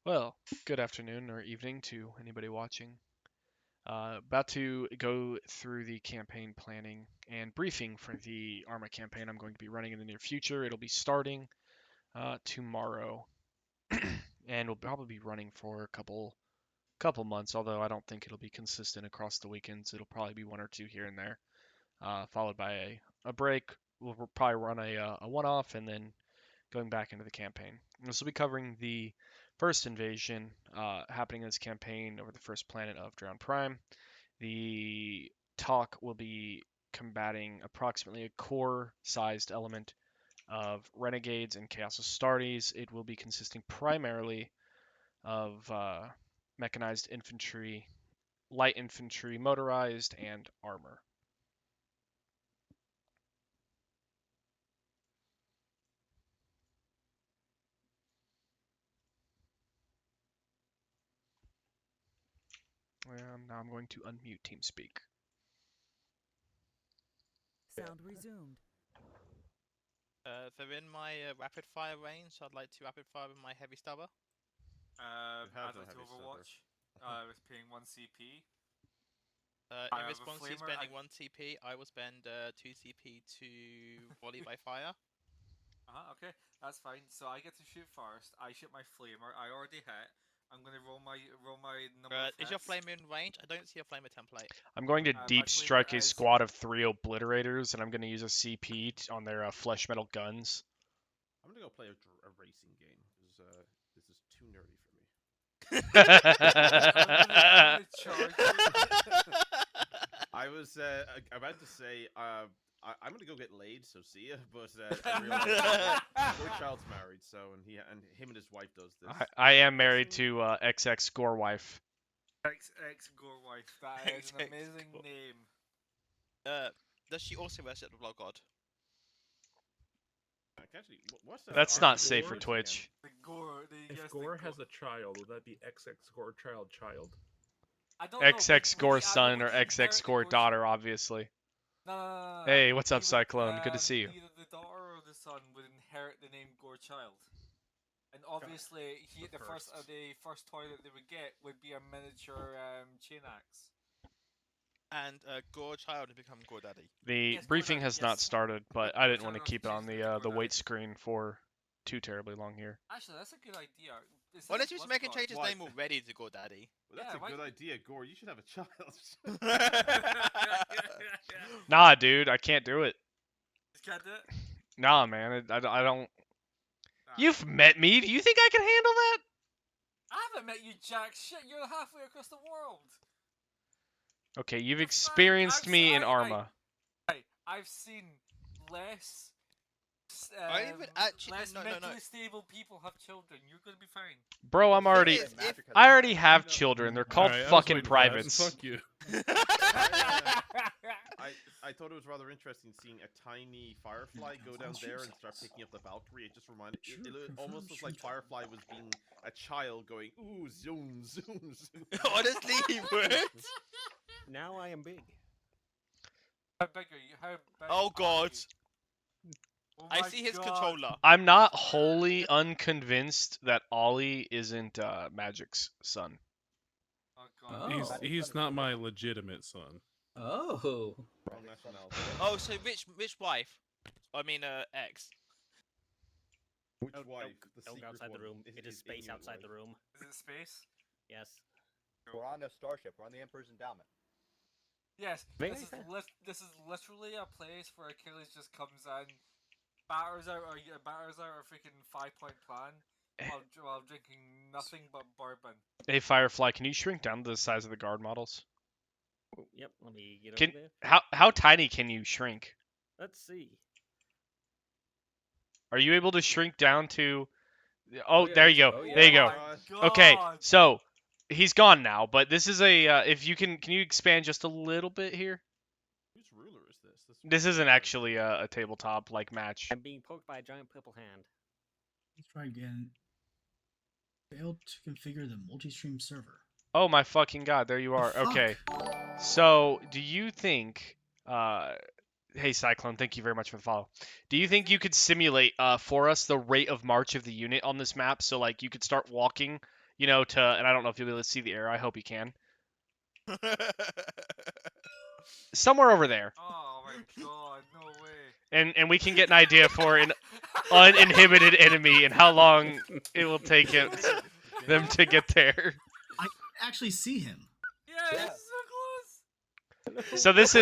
Well, good afternoon or evening to anybody watching. About to go through the campaign planning and briefing for the Arma campaign I'm going to be running in the near future. It'll be starting tomorrow, and we'll probably be running for a couple months. Although I don't think it'll be consistent across the weekends. It'll probably be one or two here and there, followed by a break. We'll probably run a one-off and then going back into the campaign. This will be covering the first invasion happening in this campaign over the first planet of Drowned Prime. The talk will be combating approximately a core-sized element of renegades and Chaos Astartes. It will be consisting primarily of mechanized infantry, light infantry, motorized, and armor. And now I'm going to unmute TeamSpeak. Sound resumed. So in my rapid fire range, I'd like to rapid fire with my heavy stubber. I'd like to Overwatch with paying 1 CP. In response to spending 1 CP, I will spend 2 CP to volley by fire. Okay, that's fine. So I get to shoot first. I shoot my flamer. I already hit. I'm gonna roll my number of hits. Is your flamer in range? I don't see a flamer template. I'm going to My deep flamer strike a is- squad of 3 obliterators, and I'm going to use a CP on their flesh metal guns. I'm gonna go play a racing game because this is too nerdy for me. I'm gonna charge you. I was about to say I'm gonna go get laid, so see ya. But I realized poor child's married, so and him and his wife does this. I am married to XX Score wife. XX Gore Wife. That is an amazing name. Does she also worship the blood god? Actually, what's that? That's not safe for Gore? Twitch. The Gore. If Gore has a child, would that be XX Gore child? I don't know, XX Score would he son or inherit XX the Score Gore daughter, child? obviously. No. Hey, what's up, He would, Cyclone? Good to see you. Either the daughter or the son would inherit the name Gore Child. And obviously, the first toy that they would get would be a miniature chain axe. And Gore child to become Gore daddy. The Yes, briefing Gore has Daddy, not yes. started, but I didn't want to Gore keep it on Daddy. the wait screen for too terribly long here. Actually, that's a good idea. Why don't you just make him change his name already to Gore daddy? Well, that's Yeah, a good idea, Gore. You should have a child. Nah, dude, I can't do it. Just can't do it? Nah, man, I don't. Nah. You've met me. Do you think I can handle that? I haven't met you, Jack. Shit, you're halfway across the world. Okay, you've You're experienced fine. me in Arma. I've seen less. I even actually less no. mentally stable people have children. You're gonna be fine. Bro, I'm already. I already have children. They're called fucking privates. Fuck you. I thought it was rather interesting seeing a tiny Firefly go down there and start picking up the Valkyrie. It just reminded it almost looked like Firefly was being a child going, ooh, zoom, zoom, zoom. Honestly, he would. Now I am big. How big are you? How big Oh are god. you? Oh I my see his God. controller. I'm not wholly unconvinced that Ollie isn't Magic's son. Oh god. Oh. He's not my legitimate son. Oh. Wrong nationality. Oh, so which wife? I mean, ex. Which Don't wife? go- The don't go secret outside the one room. It is space Inuit outside wife. the room. Is it space? Yes. We're on a starship. We're on the Emperor's endowment. Yes. Very This is, fair. this is literally a place where Achilles just comes in, batters out a freaking 5-point plan while drinking nothing but bourbon. Hey, Firefly, can you shrink down to the size of the guard models? Yep. Let me get Can over there. how tiny can you shrink? Let's see. Are you able to shrink down to? Oh, yeah, there you go. oh, yeah. There you go. Oh my Okay, God. so he's gone now, but this is a. If you can you expand just a little bit here? Whose ruler is this? This isn't actually a tabletop like match. I'm being poked by a giant purple hand. Let's try again. Failed to configure the multi-stream server. Oh my fucking god, there you are. Fuck. Okay. So, do you think hey Cyclone, thank you very much for the follow. Do you think you could simulate for us the rate of march of the unit on this map? So like you could start walking, you know, and I don't know if you'll be able to see the arrow. I hope you can. Somewhere over there. Oh my god, no way. And we can get an idea for an uninhibited enemy and how long it will take them to get there. I actually see him. Yeah, Yeah. it's so close. So this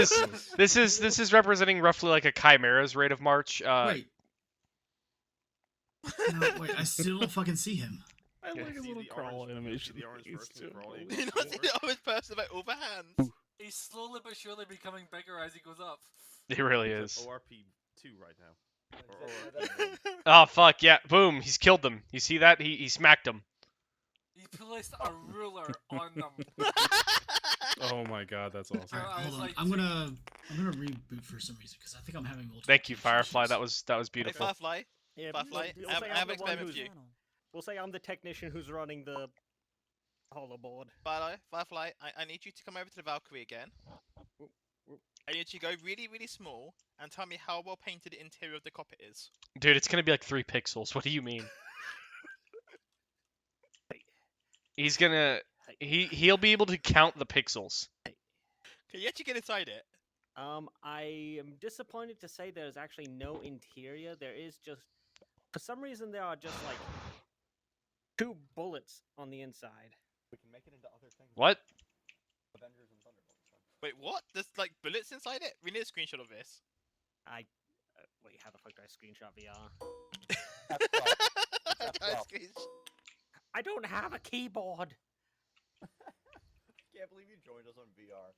is representing roughly like a chimera's rate of march. Wait. No, wait, I still don't fucking see him. I like his See little the crawl orange- animation. the orange He's person so crawling. cool. You not see the orange person like overhands. He's slowly but surely becoming bigger as he goes up. It really He's is. at ORP 2 right now. Oh fuck yeah! Boom! He's killed them. You see that? He smacked them. He placed a ruler on them. Oh my god, that's awesome. All right, I was hold on. like, I'm gonna reboot for some reason because I think I'm having multiple. Thank you, connection Firefly. issues. That was Hey, beautiful. Firefly. Yeah, Firefly, we'll I say have I'm an the one experiment who's- for you. We'll say I'm the technician who's running the hollow board. Firefly, I need you to come over to the Valkyrie again. I need you to go really, really small and tell me how well painted the interior of the cockpit is. Dude, it's gonna be like 3 pixels. What do you mean? He's gonna he'll be able to count the pixels. Can you actually get inside it? I am disappointed to say there's actually no interior. There is just, for some reason, there are just like 2 bullets on the inside. We can make it into other things. What? Avengers and Thunderbolts. Wait, what? There's like bullets inside it? We need a screenshot of this. Wait, how the fuck do I screenshot VR? F12. I don't have a keyboard. Can't believe you joined us on VR.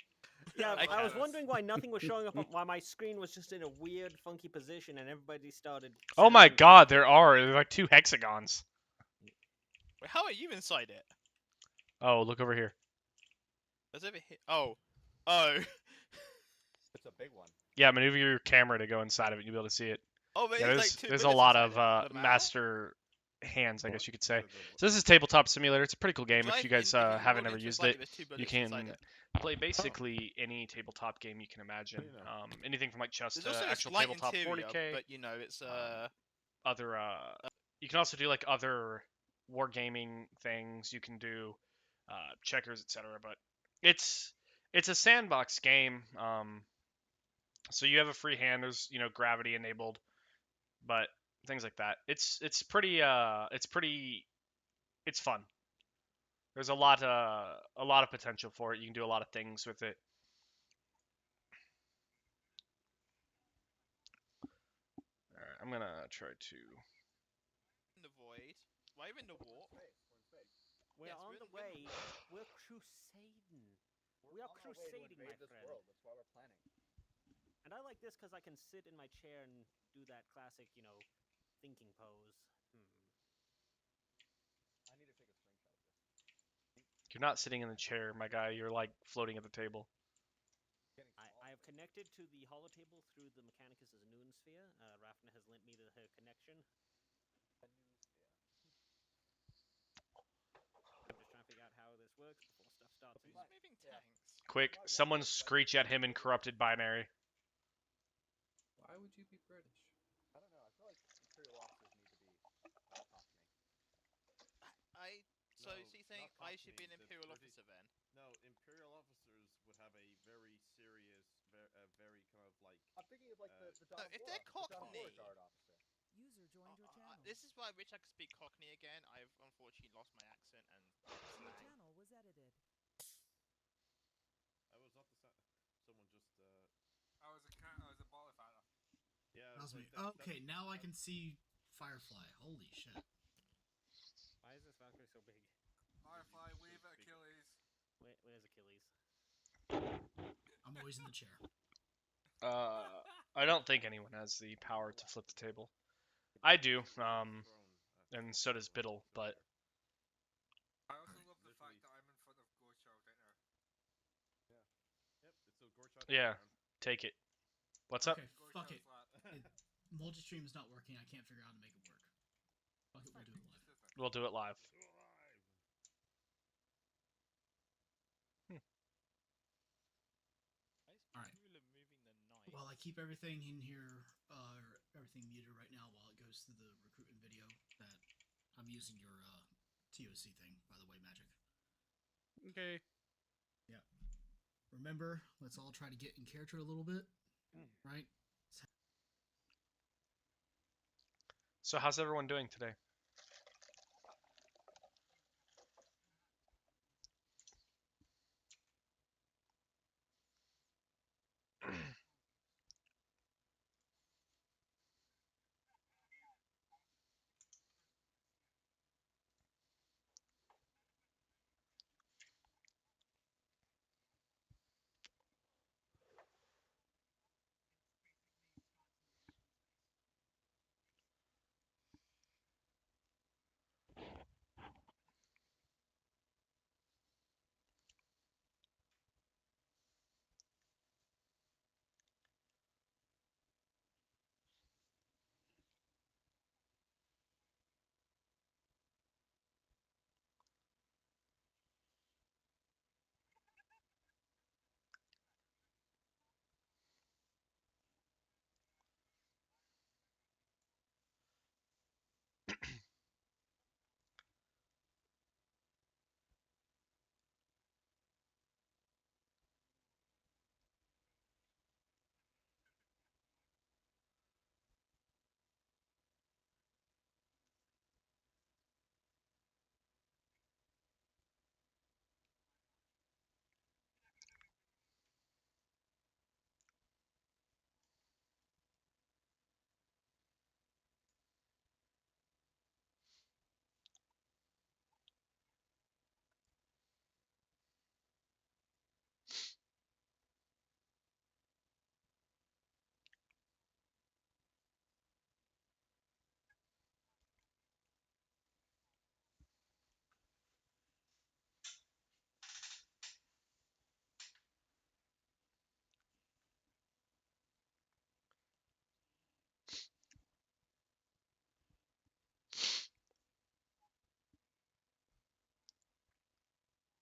Yeah, I was guess. wondering why nothing was showing up. Why my screen was just in a weird, funky position, and everybody started. Oh my sounding- god, there's like 2 hexagons. Wait, how are you inside it? Oh, look over here. There's over here. Oh. Oh. It's a big one. Yeah, maneuver your camera to go inside of it. You'll be able to see it. Oh, but Yeah, it's there's like 2 there's a bullets lot inside of it. The master hands, I guess you could say. So So this is Tabletop Simulator. It's a pretty cool game. Drive If you guys in- if you haven't roll ever into a used slide, it, there's 2 you bullets can inside it. play basically any tabletop game you can imagine. Yeah. Anything from like chess There's to also a actual slight tabletop interior, 40k. but you know, it's Other you can also do like other wargaming things. You can do checkers, etc. But it's a sandbox game. So you have a free hand. There's gravity enabled, but things like that. It's fun. There's a lot of potential for it. You can do a lot of things with it. All right, I'm gonna try to. in the void. Why are you in the warp? We're Yes, on we're the in- way. We're crusading. We are on our way to crusading, my invade this friend. world. That's why we're planning. And I like this because I can sit in my chair and do that classic, thinking pose. I need to take a screenshot of this. You're not sitting in the chair, my guy. You're like floating at the table. Getting small. I have connected to the holotable through the Mechanicus' Noonsphere. Rafna has lent me her connection. I'm just trying to figure out how this works before stuff starts. Who's moving tanks? Quick, someone screech at him in corrupted binary. Why would you be British? I don't know. I feel like Imperial officers need to be Cockney. So No, you think not I should be an Cockneys, Imperial the British- officer then? No, Imperial officers would have a very serious, very kind of like. I'm thinking of like the No, Don if Juan, they're the Don Cockney- Beauregard officer. User joined your channel. This is why I wish I could speak Cockney again. I've unfortunately lost my accent and Your slang. channel was edited. I was not the someone just. I was a baller fighter. Yeah. That was me. like Okay, now I can see Firefly. Holy shit. Why is this Valkyrie so big? Firefly, wave at Achilles. Where's Achilles? I'm always in the chair. I don't think anyone has the power to flip the table. I do, and so does Biddle, but I also love the fact that I'm in front of Gorchow right now. Yep. It's a Gorchak yeah, background. take it. What's up? Okay, fuck it. Gorchow's lap. Multi-stream's not working. I can't figure out how to make it work. Fuck it, we'll do it live. We'll do it live. Alright. Well, I keep everything in here, everything muted right now while it goes through the recruitment video that I'm using your TOC thing, by the way, Magic. Okay. Yeah. Remember, let's all try to get in character a little bit, right? So how's everyone doing today?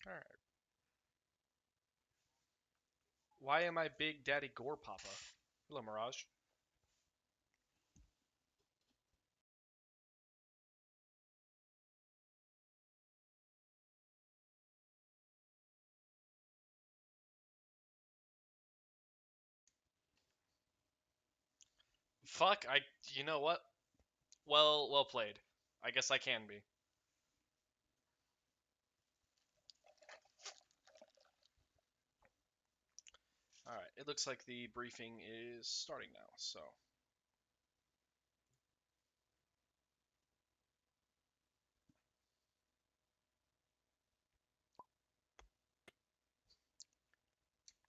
All right. Why am I Big Daddy Gore Papa? Hello, Mirage. Fuck, you know what? Well played. I guess I can be. Alright, it looks like the briefing is starting now, so.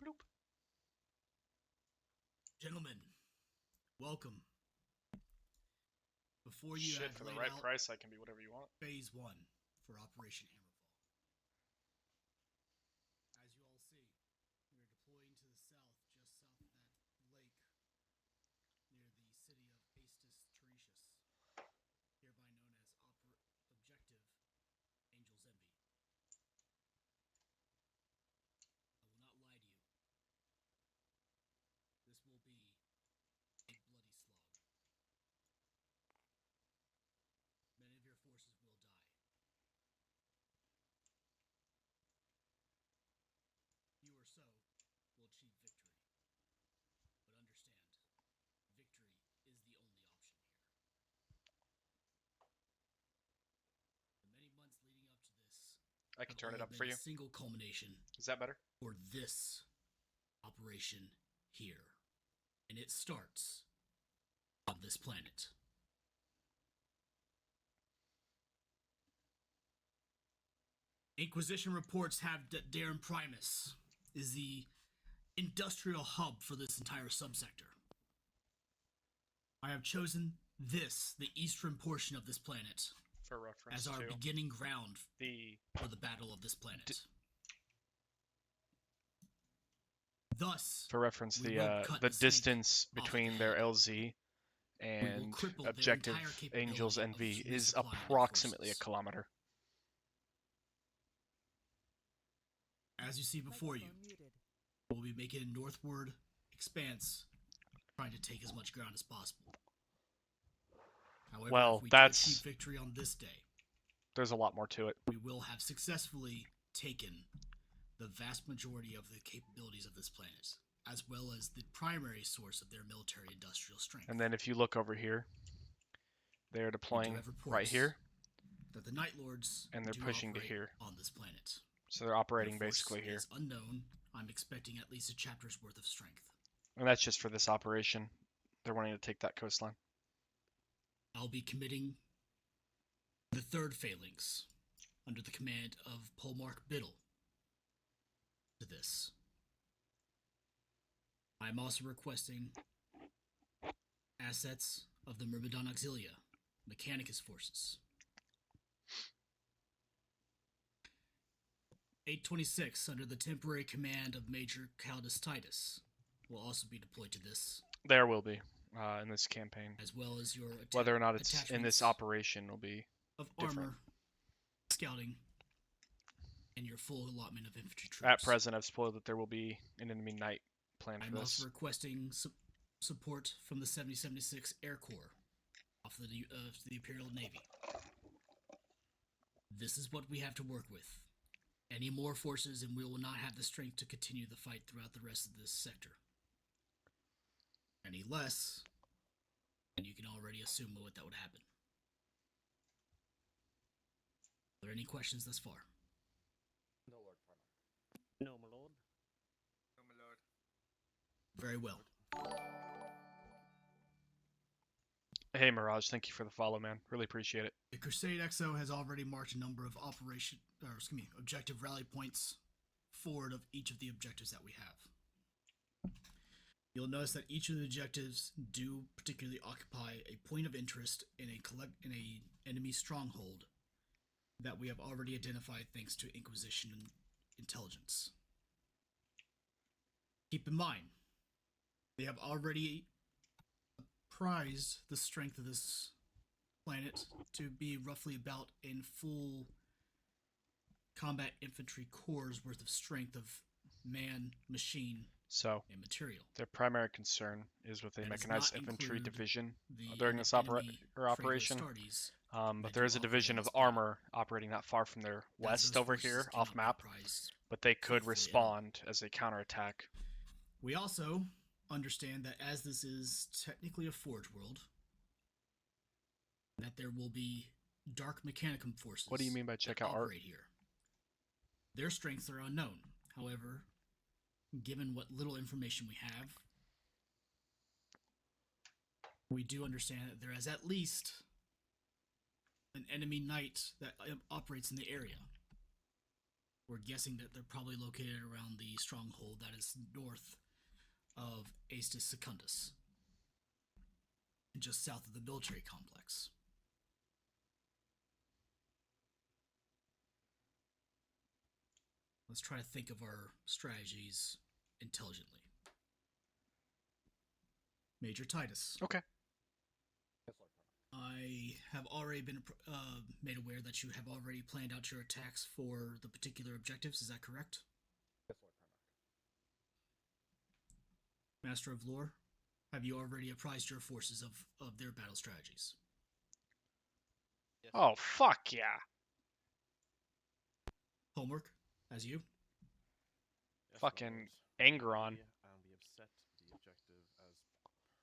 Bloop. Gentlemen, welcome. Before you Shit, have for the laid right out price, I can be whatever you want. Phase 1 for Operation Hammerfall. As you all see, we are deploying to the south, just south of that lake, near the city of Astus Teretius, hereby known as Objective Angel's Envy. I will not lie to you. This will be a bloody slog. Many of your forces will die. You or so will achieve victory. But understand, victory is the only option here. The many months leading up to this I can have turn it all up for been you. a single culmination Is that better? for this operation here. And it starts on this planet. Inquisition reports have that Darren Primus is the industrial hub for this entire subsector. I have chosen this, the eastern portion of this planet, For reference as our to beginning ground the for the battle of this planet. Thus, for reference we will cut the the snake distance off between the their head. LZ We will and cripple their Objective entire capability Angel's of Envy is resupplying their approximately a forces. kilometer. As you see before you, Microphone muted. we'll be making a northward expanse, trying to take as much ground as possible. However, Well, if we do that's- achieve victory on this day, There's a lot more to it. we will have successfully taken the vast majority of the capabilities of this planet, as well as the primary source of their military industrial strength. And then if you look over here, they're We do deploying have reports right here, that the Night Lords and they're do pushing to operate here. on this planet. So they're operating Their force basically here. is unknown. I'm expecting at least a chapter's worth of strength. And that's just for this operation. They're wanting to take that coastline. I'll be committing the third phalanx under the command of Polmark Biddle to this. I'm also requesting assets of the Myrmidon Auxilia, Mechanicus forces. 826 under the temporary command of Major Caldus Titus will also be deployed to this, There will be in this campaign. as well as your Whether or not it's in this attachments operation will be of different. armor, scouting, and your full allotment of infantry troops. At present, I've spoiled that there will be an enemy knight planned I'm for also this. requesting support from the 7076 Air Corps off the Imperial Navy. This is what we have to work with. Any more forces, and we will not have the strength to continue the fight throughout the rest of this sector. Any less, and you can already assume what that would happen. Are there any questions thus far? No, Lord Primarch. No, my lord. Oh my lord. Very well. Hey Mirage, thank you for the follow, man. Really appreciate it. The Crusade XO has already marked a number of objective rally points forward of each of the objectives that we have. You'll notice that each of the objectives do particularly occupy a point of interest in a enemy stronghold that we have already identified thanks to Inquisition intelligence. Keep in mind, they have already apprised the strength of this planet to be roughly about in full combat infantry corps worth of strength of man, machine, So, and material. their primary concern is with a That does mechanized not infantry include division The during this enemy operation. Astartes But that there do is a operate division on of this planet. armor operating not far from their as west those over forces here, cannot off be map. apprised. But they could faithfully respond as a counterattack. We also understand that as this is technically a Forge world, that there will be Dark Mechanicum forces. What do you mean by check that out art? operate here. Their strengths are unknown. However, given what little information we have, we do understand that there is at least an enemy knight that operates in the area. We're guessing that they're probably located around the stronghold that is north of Astus Secundus, just south of the military complex. Let's try to think of our strategies intelligently. Major Titus. Okay. Yes, Lord Primarch. I have already been made aware that you have already planned out your attacks for the particular objectives. Is that correct? Yes, Lord Primarch. Master of Lore, have you already apprised your forces of their battle strategies? Yes. Oh, fuck yeah. Homework, as you? Yes, my Fucking lord. Angron. And we have set the objective as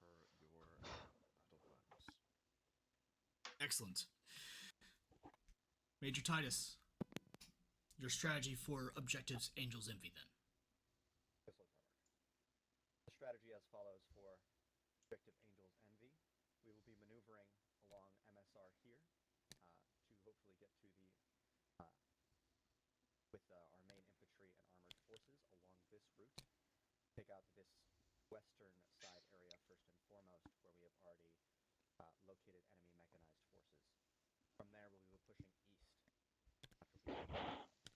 per your battle plans. Excellent. Major Titus, your strategy for objectives Angel's Envy then. Yes, Lord Primarch. The strategy as follows for Objective Angel's Envy. We will be maneuvering along MSR here to hopefully get to the with our main infantry and armored forces along this route. Take out this western side area first and foremost, where we have already located enemy mechanized forces. From there, we'll be pushing east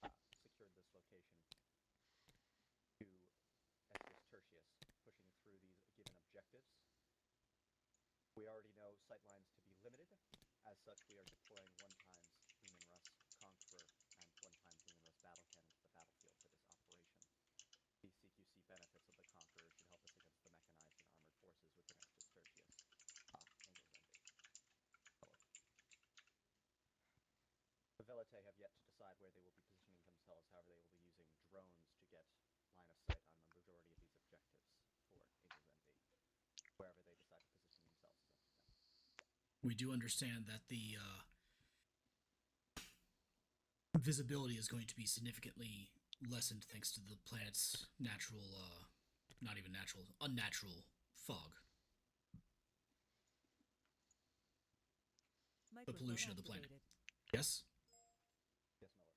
after we secured this location to Estus Tertius, pushing through these given objectives. We already know sightlines to be limited. As such, we are deploying 1x Demon Russ Conqueror and 1x Demon Russ Battle Cannon to the battlefield for this operation. The CQC benefits of the Conqueror should help us against the mechanized and armored forces within Estus Tertius. Angel's Envy. Elite have yet to decide where they will be positioning themselves. However, they will be using drones to get line of sight on the majority of these objectives for Angel's Envy, wherever they decide to position themselves. Is up to them. We do understand that the visibility is going to be significantly lessened thanks to the planet's natural, not even natural, unnatural fog. The pollution of the planet. Yes? Yes, my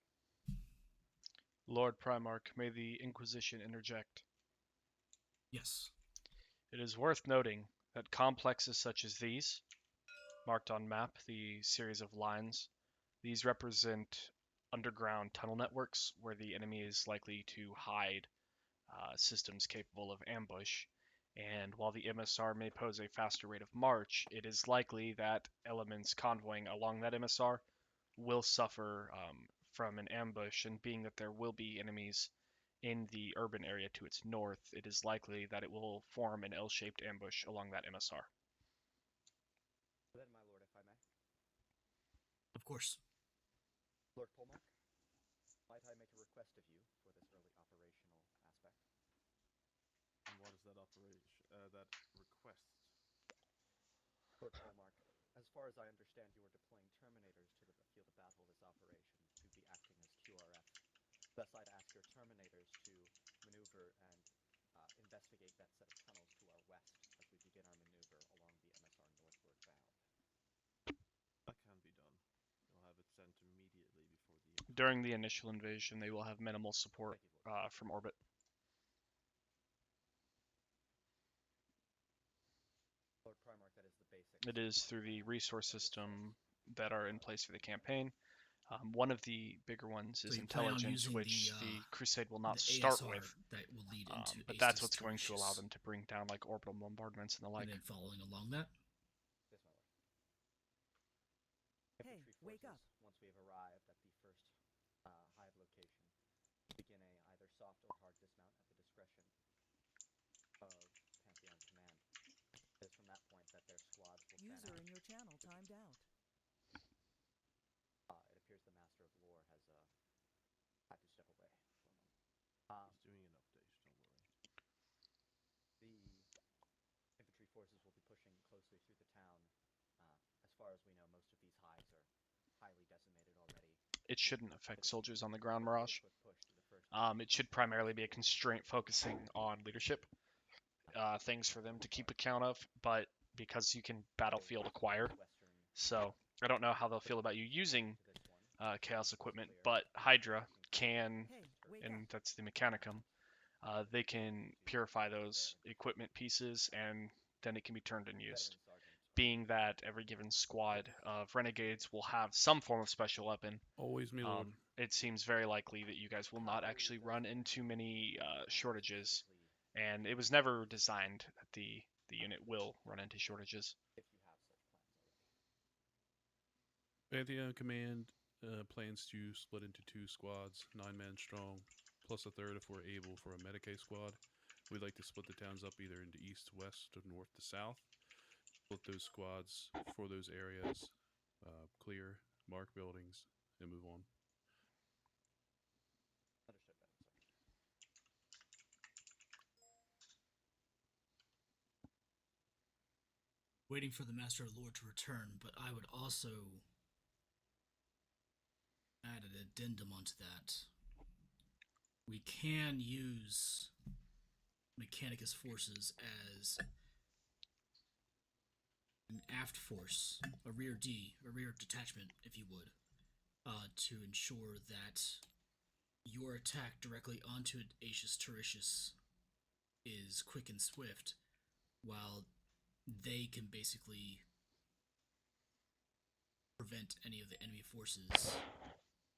lord. Lord Primarch, may the Inquisition interject. Yes. It is worth noting that complexes such as these, marked on map, the series of lines, these represent underground tunnel networks where the enemy is likely to hide systems capable of ambush. And while the MSR may pose a faster rate of march, it is likely that elements convoying along that MSR will suffer from an ambush, and being that there will be enemies in the urban area to its north, it is likely that it will form an L-shaped ambush along that MSR. Then, my lord, if I may. Of course. Lord Polmark, might I make a request of you for this early operational aspect? And what is that that request? Lord Polmark, as far as I understand, you are deploying Terminators to the field of battle this operation to be acting as QRF. Thus, I'd ask your Terminators to maneuver and investigate that set of tunnels to our west as we begin our maneuver along the MSR northward bound. That can be done. We'll have it sent immediately before the... During the initial invasion, they will have minimal support from orbit. Lord Primarch, that is the basic. It is through the resource system that are in place for the campaign. One of the bigger ones is you plan on intelligence, using which the Crusade will not the start ASR with. that will lead into But that's Aestus what's going to allow Tertius. them to bring down like orbital bombardments and the like. And then following along that, Yes, my lord. Hey, Infantry wake forces, up. once we have arrived at the first hive location, begin a either soft or hard dismount at the discretion of Pantheon Command. It is from that point that their squads will fan User out. in your channel timed out. It appears the Master of Lore has had to step away for a moment. He's doing an update, don't worry. The infantry forces will be pushing closely through the town. As far as we know, most of these hives are highly decimated already. It shouldn't affect soldiers on the ground, Mirage. Push to the first It should primarily be a constraint focusing on leadership. Things for them to keep account of, but because you can battlefield acquire, so I don't know how they'll feel about you using Chaos equipment, but Hydra can, Hey, wake and up. that's the Mechanicum, they can purify those equipment pieces, and then it can be turned and used. Being that every given squad of Renegades will have some form of special weapon, Always me, Lord. it seems very likely that you guys will not actually run into many shortages. And it was never designed that the unit will run into shortages. If you have such plans already. Pantheon Command plans to split into 2 squads, 9-man strong, plus a third if we're able for a Medicae squad. We'd like to split the towns up either into east, west, or north to south. Split those squads for those areas, clear, mark buildings, and move on. Understood, Venom, sir. waiting for the Master of Lore to return, but I would also add an addendum onto that. We can use Mechanicus forces as an aft force, a rear detachment, if you would, to ensure that your attack directly onto Aetius Tertius is quick and swift, while they can basically prevent any of the enemy forces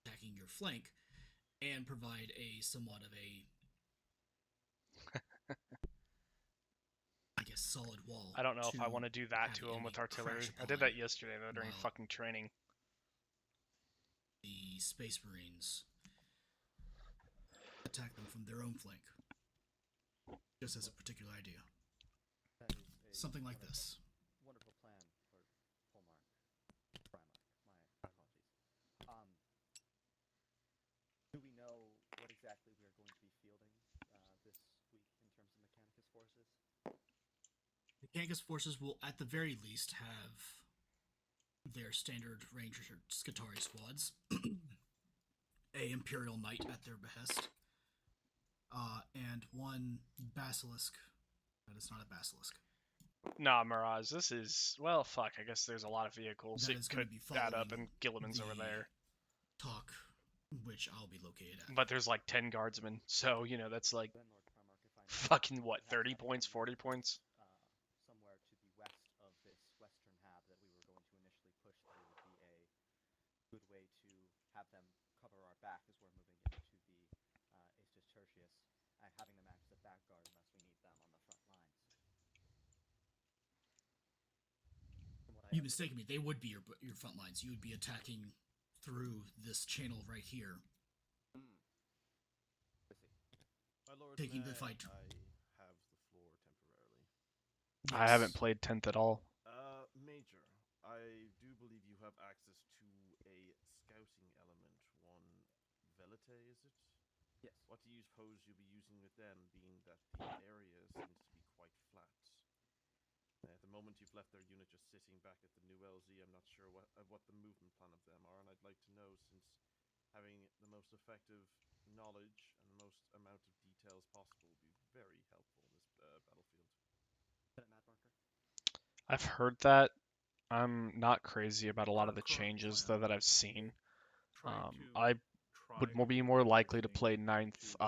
attacking your flank and provide a somewhat of a solid wall. I don't know if I want to do that to them with artillery. I did that yesterday though during fucking training. The Space Marines attack them from their own flank. Just as a particular idea. That is something like this. Wonderful plan, Lord Polmark. Primarch. My apologies. The Kangas forces will, at the very least, have their standard Ranger Skitari squads, a Imperial Knight at their behest, and one Basilisk. That is not a Basilisk. Nah, Mirage, this is... Well, fuck, I guess there's a lot of vehicles. That It is gonna could be add up, following and Gilliman's over the there. Talk, which I'll be located at. But there's like 10 guardsmen, so, you know, that's like... Fucking what, 30 points, 40 points? Somewhere to the west of this western hab that we were going to initially push through would be a good way to have them cover our back as we're moving into the Aestus Tertius, having them act as a back guard unless we need them on the front lines. You mistaken me. They would be your front lines. You would be attacking through this channel right here. My lord, Taking may the fight. I have the floor temporarily? I haven't played 10th at all. Major, I do believe you have access to a scouting element, one Velite, is it? Yes. What do you suppose you'll be using with them, being that the area seems to be quite flat? At the moment you've left their unit just sitting back at the new LZ, I'm not sure what the movement plan of them are, and I'd like to know, since having the most effective knowledge and the most amount of details possible would be very helpful in this battlefield. I've heard that. I'm not crazy about a lot Our of the current changes, plan though, that I've seen. Try to I would be more likely to play 9th,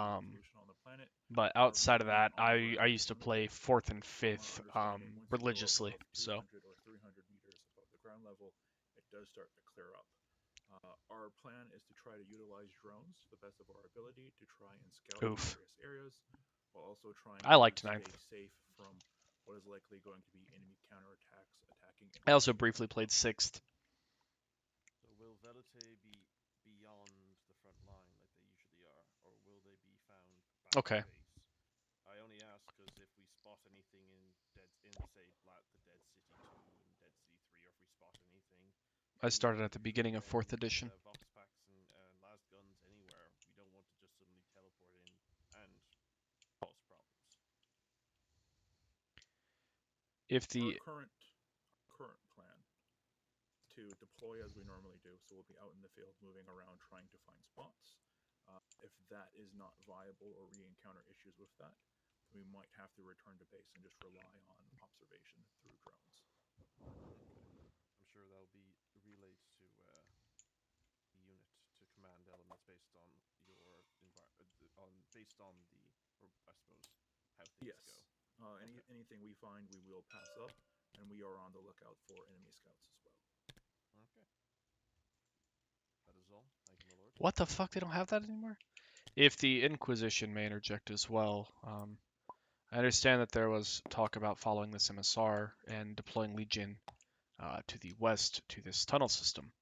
but outside of that, I used to play 4th and 5th religiously, so... 200 or 300 meters above the ground level, it does start to clear up. Our plan is to try to utilize drones to the best of our ability to try and scout Oof. various areas, while also trying I liked to 9th. stay safe from what is likely going to be enemy counterattacks attacking. I also briefly played 6th. So will Velite be beyond the front line like they usually are, or will they be found back Okay. at base? I only ask because if we spot anything in say the Dead City 2 and Dead City 3, or if we spot anything, I started at the beginning of 4th edition. Vox packs and las guns anywhere, we don't want to just suddenly teleport in and cause problems. If the... Our current plan to deploy as we normally do, so we'll be out in the field moving around trying to find spots. If that is not viable or we encounter issues with that, we might have to return to base and just rely on observation through drones. I'm sure that'll be relayed to the unit, to command elements based on your based on the, or I suppose, how things go. Anything we find, we will pass up, and we are on the lookout for enemy scouts as well. Okay. That is all. Thank you, my lord. What the fuck? They don't have that anymore? If the Inquisition may interject as well, I understand that there was talk about following this MSR and deploying Legion to the west to this tunnel system.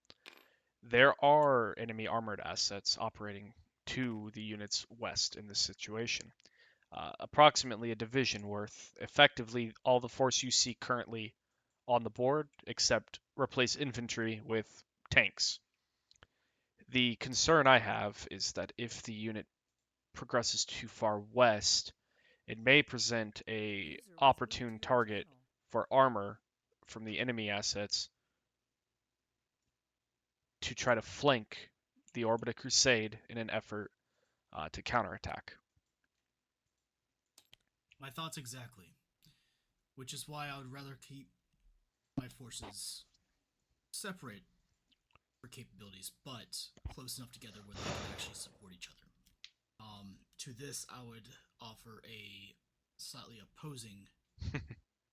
There are enemy armored assets operating to the units west in this situation. Approximately a division worth, effectively all the force you see currently on the board, except replace infantry with tanks. The concern I have is that if the unit progresses too far west, it may present a opportune target for armor from the enemy assets to try to flank the Orbita Crusade in an effort to counterattack. My thoughts exactly. Which is why I would rather keep my forces separate for capabilities, but close enough together where they can actually support each other. To this, I would offer a slightly opposing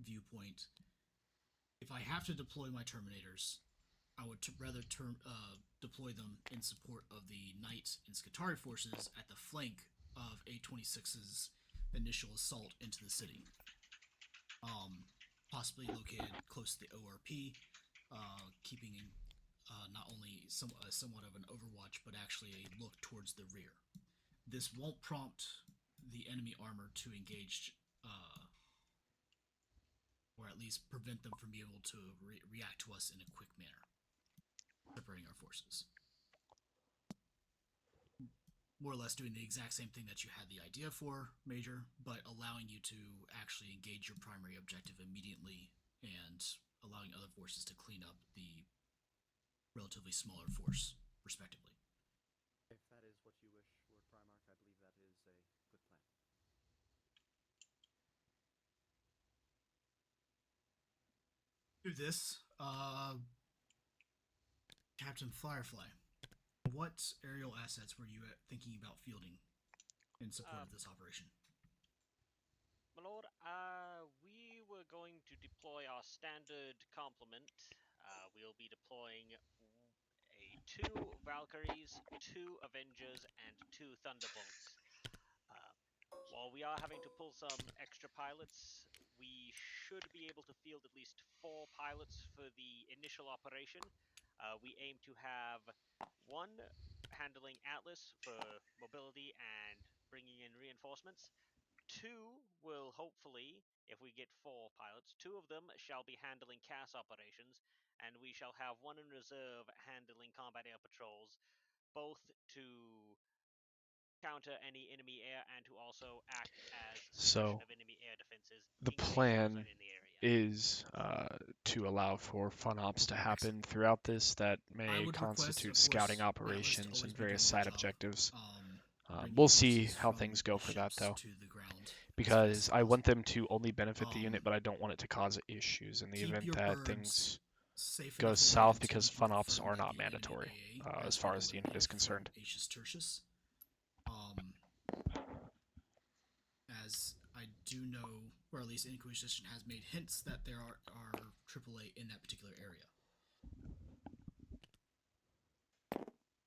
viewpoint. If I have to deploy my Terminators, I would rather deploy them in support of the Knight and Skitari forces at the flank of A26's initial assault into the city. Possibly located close to the ORP, keeping not only somewhat of an overwatch, but actually a look towards the rear. This won't prompt the enemy armor to engage, or at least prevent them from being able to react to us in a quick manner, separating our forces. more or less doing the exact same thing that you had the idea for, Major, but allowing you to actually engage your primary objective immediately and allowing other forces to clean up the relatively smaller force, respectively. If that is what you wish, Lord Primarch, I believe that is a good plan. Do this, Captain Firefly, what aerial assets were you thinking about fielding in support of this operation? My lord, we were going to deploy our standard complement. We'll be deploying 2 Valkyries, 2 Avengers, and 2 Thunderbolts. While we are having to pull some extra pilots, we should be able to field at least 4 pilots for the initial operation. We aim to have 1 handling Atlas for mobility and bringing in reinforcements. 2 will hopefully, if we get 4 pilots, 2 of them shall be handling CAS operations, and we shall have 1 in reserve handling combat air patrols, both to counter any enemy air and to also act as suppression of enemy air defenses. The in case those plan are in the area. is to allow for fun ops to happen throughout this that may constitute scouting operations and various side objectives. We'll see how things go for that, though, because I want them to only benefit the unit, but I don't want it to cause issues in the event that things go south, because fun ops are not mandatory as far as the unit is concerned. As I do know, or at least Inquisition has made hints that there are AAA in that particular area.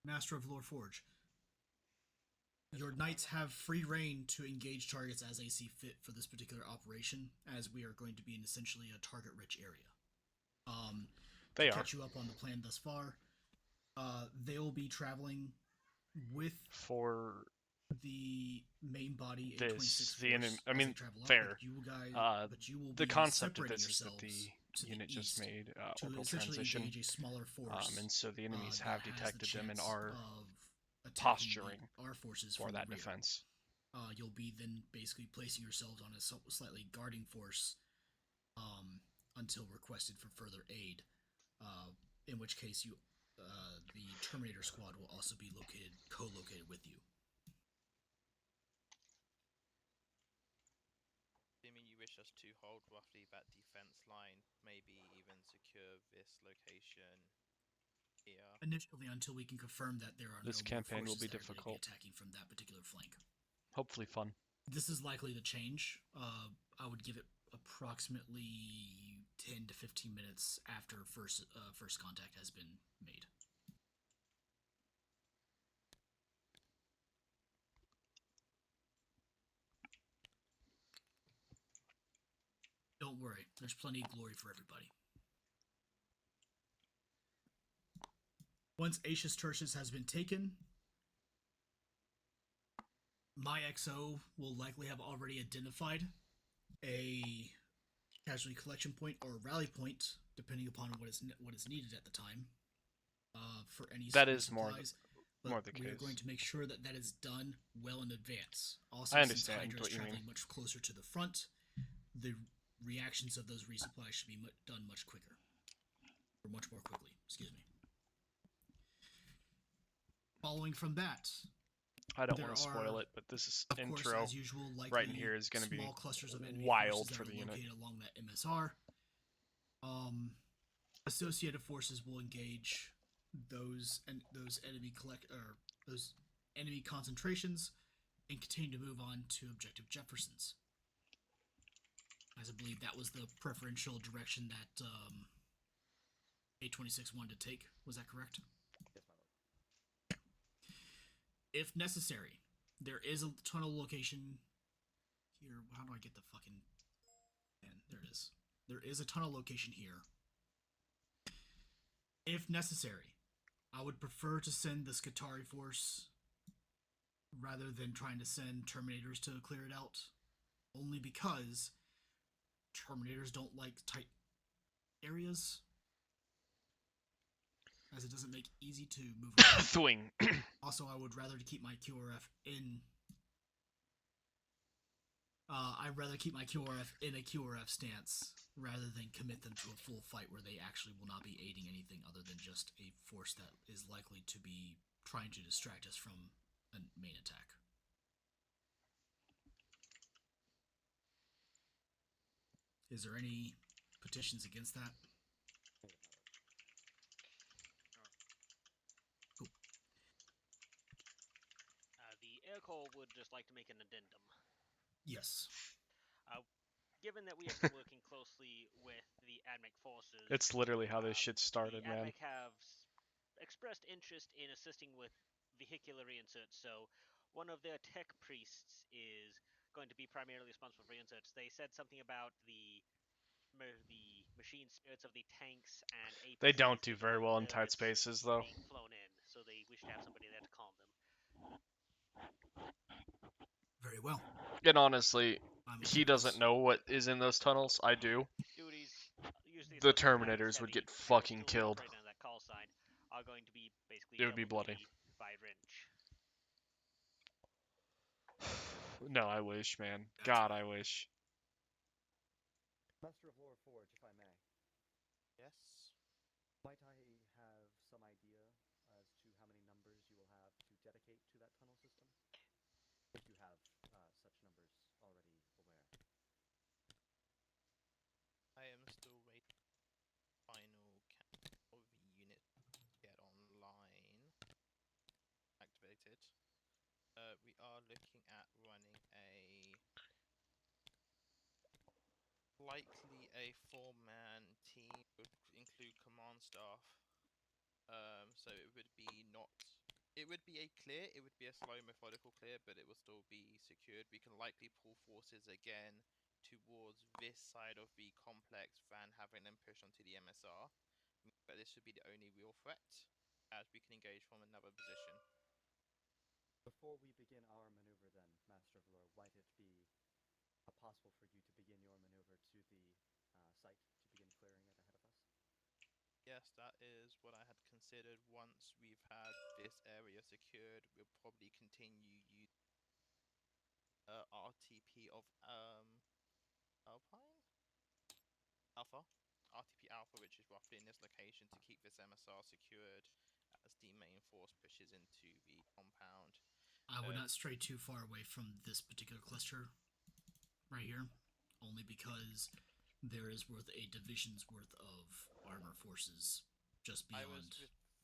Master of Lore Forge, your knights have free reign to engage targets as they see fit for this particular operation, as we are going to be in essentially a target-rich area. They to are. catch you up on the plan thus far, they will be traveling with the main body, this, the enemy. I mean, fair. The concept of this is that the unit just made orbital transition, and so the enemies have detected them and are posturing our forces for from that the rear. defense. You'll be then basically placing yourselves on a slightly guarding force until requested for further aid. In which case, the Terminator squad will also be co-located with you. Assuming you wish us to hold roughly that defense line, maybe even secure this location here. Initially, until we can confirm that there are this no campaign more will be forces that are going to difficult. be attacking from that particular flank. Hopefully fun. This is likely to change. I would give it approximately 10 to 15 minutes after first contact has been made. Don't worry, there's plenty of glory for everybody. Once Aetius Tertius has been taken, my XO will likely have already identified a casualty collection point or a rally point, depending upon what is needed at the time, for any that is supplies. more the we case. are going to make sure that that is done well in advance. Also, I understand since Hydra what is you mean. traveling much closer to the front, the reactions of those resupplies should be done much quicker. Or much more quickly, excuse me. Following from that, I don't want to spoil it, but this is of intro course, as usual, right in here is going to be clusters of enemy wild forces for that the are unit. located along that MSR. Associated forces will engage those enemy concentrations and continue to move on to objective Jeffersons. As I believe that was the preferential direction that A26 wanted to take. Was that correct? Yes, my lord. If necessary, there is a tunnel location here. How do I get the fucking... Man, there it is. There is a tunnel location here. If necessary, I would prefer to send the Skitarii force rather than trying to send Terminators to clear it out. Only because Terminators don't like tight areas, as it doesn't make easy to move around. Swing. Also, I would rather keep my QRF in. I'd rather keep my QRF in a QRF stance rather than commit them to a full fight where they actually will not be aiding anything other than just a force that is likely to be trying to distract us from a main attack. Is there any petitions against that? Cool. The Air Corps would just like to make an addendum. Yes. Given that we have been working closely with the ADMEC forces, It's literally how this shit started, the man. ADMEC have expressed interest in assisting with vehicular reinserts. So one of their tech priests is going to be primarily responsible for reinserts. They said something about the machine spirits of the tanks and APCs. They don't do getting very all well in tight nervous spaces, though. being flown in, so they wish to have somebody there to calm them. Very well. And honestly, I'm he okay with doesn't this. know what is in those tunnels. I do. Duties usually The associated with Terminators would heavy get fucking artillery killed. operating on that call sign are going to be basically It would be double bloody. duty by wrench. No, I wish, man. That's God, fine. I wish. Master of Lore Forge, if I may. Yes. Might I have some idea as to how many numbers you will have to dedicate to that tunnel system? If you have such numbers already aware. I am still waiting for final count of the unit to get online activated. We are looking at running likely a 4-man team, would include command staff. So it would be a clear, it would be a slow methodical clear, but it will still be secured. We can likely pull forces again towards this side of the complex than having them push onto the MSR. But this should be the only real threat, as we can engage from another position. Before we begin our maneuver then, Master of Lore, might it be possible for you to begin your maneuver to the site to begin clearing it ahead of us? Yes, that is what I had considered. Once we've had this area secured, we'll probably continue using RTP of Alpine? RTP Alpha, which is roughly in this location, to keep this MSR secured as the main force pushes into the compound. I would not stray too far away from this particular cluster right here, only because there is worth a division's worth of armor forces just beyond. I was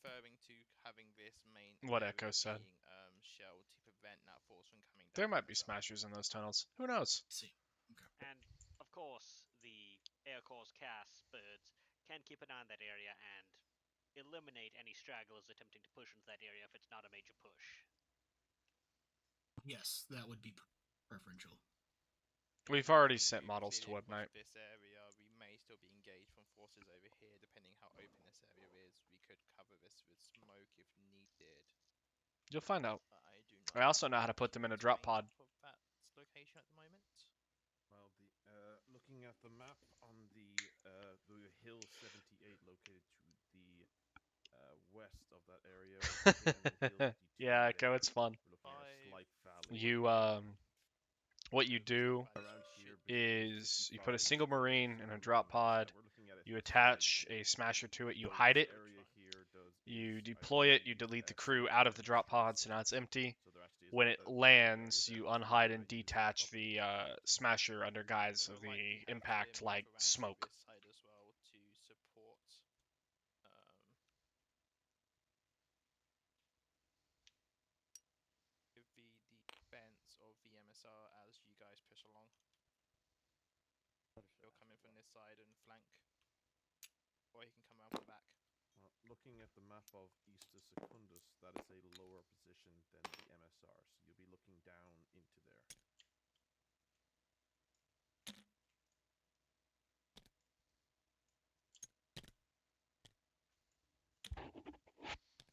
referring to having this main What area Echo said. being shelled to prevent that force from coming down. There might be smashers in those tunnels. Who knows? See. Okay. And of course, the Air Corps' CAS birds can keep an eye on that area and eliminate any stragglers attempting to push into that area if it's not a major push. Yes, that would be preferential. We've already sent models to Web Knight. This area, we may still be engaged from forces over here, depending how open this area is. We could cover this with smoke if needed. You'll find out. I I also know how to put them in a drop pod. Of that location at the moment. Well, looking at the map on the hill 78 located to the west of that area. Yeah, Echo, it's fun. We're looking at a slight valley. You what you do is you put a single marine in a drop pod, you attach a smasher to it, you hide it, you deploy it, you delete the crew out of the drop pod so now it's empty. When it lands, you unhide and detach the smasher under guise of the impact like smoke. This side as well to support the defense of the MSR as you guys push along. He'll come in from this side and flank, or he can come around from the back. Looking at the map of Eastus Secundus, that is a lower position than the MSR, so you'll be looking down into there.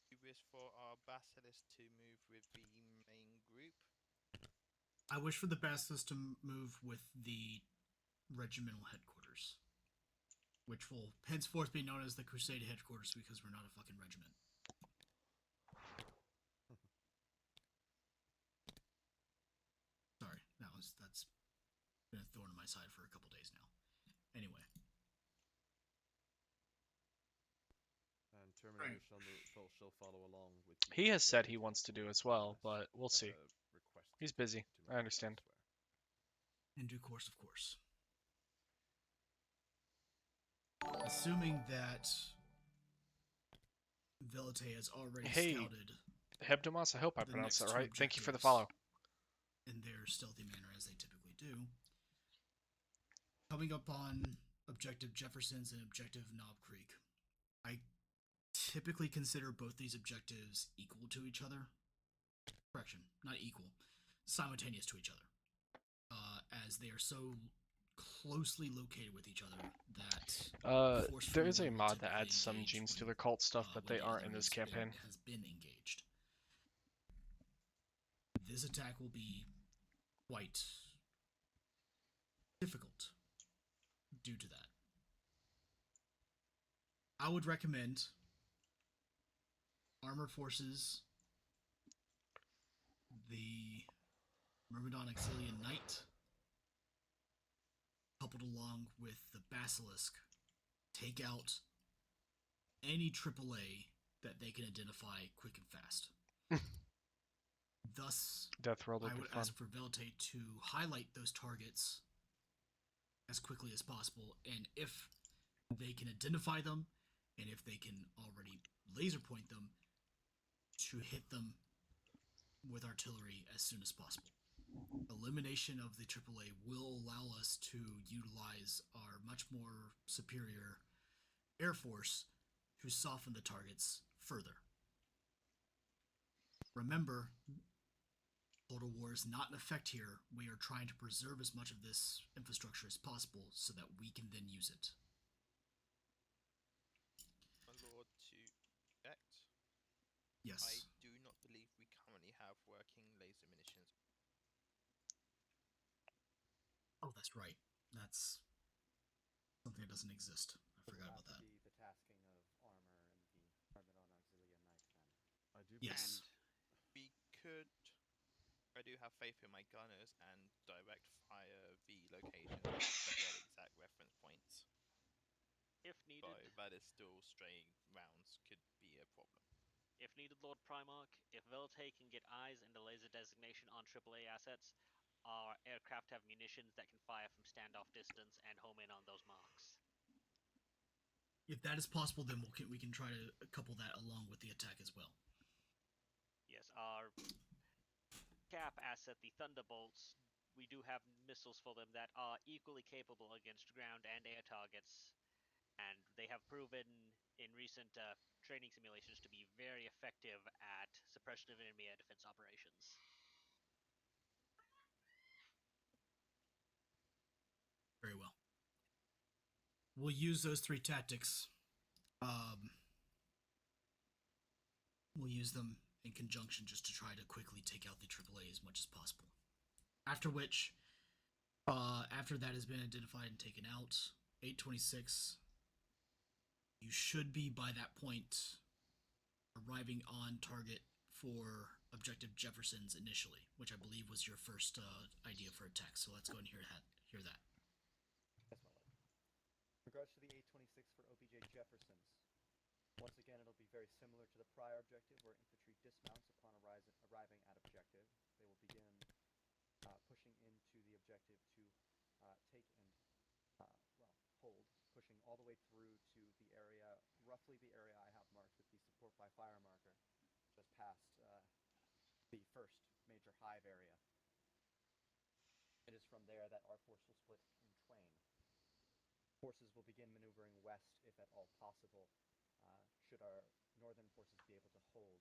You wish for our Basilisk to move with the main group? I wish for the Basilisk to move with the regimental headquarters, which will henceforth be known as the Crusade headquarters because we're not a fucking regiment. that's been a thorn in my side for a couple days now. Anyway. And Terminator shall follow along with you. He has said he Terminator wants to do will as well, unless, but we'll see. requested He's busy. to I move understand. elsewhere. In due course, of course. Assuming that Velite has already Hey, scouted Hebdomas, I hope I the pronounced next that two right. Thank you for the objectives follow. in their stealthy manner as they typically do. Coming up on Objective Jefferson's and Objective Knob Creek, I typically consider both these objectives equal to each other. Correction, not equal, simultaneous to each other, as they are so closely located with each other that force There from is a one will mod that typically adds some engage Gene when, Stealer cult stuff, but when they the aren't other in this campaign. has been engaged. This attack will be quite difficult due to that. I would recommend Armor Forces, the Myrmidon Exilian Knight, coupled along with the Basilisk, take out any AAA that they can identify quick and fast. Thus, Death World will I be would fun. ask for Velite to highlight those targets as quickly as possible, and if they can identify them, and if they can already laser point them, to hit them with artillery as soon as possible. Elimination of the AAA will allow us to utilize our much more superior Air Force to soften the targets further. Remember, Total War is not in effect here. We are trying to preserve as much of this infrastructure as possible so that we can then use it. My lord, to object. Yes. I do not believe we currently have working laser munitions. Oh, that's right. That's something that doesn't exist. I forgot about that. Be the tasking of Armor and the Myrmidon Auxilian Knight then. I do Yes. We could. I do have faith in my gunners and direct fire the locations to get exact reference points. If needed. Though that is still stray rounds could be a problem. If needed, Lord Primarch, if Velite can get eyes and a laser designation on AAA assets, our aircraft have munitions that can fire from standoff distance and home in on those marks. If that is possible, then we can try to couple that along with the attack as well. Yes, our cap asset, the Thunderbolts, we do have missiles for them that are equally capable against ground and air targets, and they have proven in recent training simulations to be very effective at suppression of enemy air defense operations. Very well. We'll use those three tactics. We'll use them in conjunction just to try to quickly take out the AAA as much as possible. After which, after that has been identified and taken out, 826, you should be by that point arriving on target for Objective Jefferson's initially, which I believe was your first idea for attack. So let's go and hear that. Yes, my lord. In regards to the 826 for OBJ Jefferson's, once again, it'll be very similar to the prior objective, where infantry dismounts upon arriving at objective. They will begin pushing into the objective to take and, hold, pushing all the way through to the area, roughly the area I have marked with the support by fire marker, just past the first major hive area. It is from there that our force will split in twain. Forces will begin maneuvering west, if at all possible, should our northern forces be able to hold.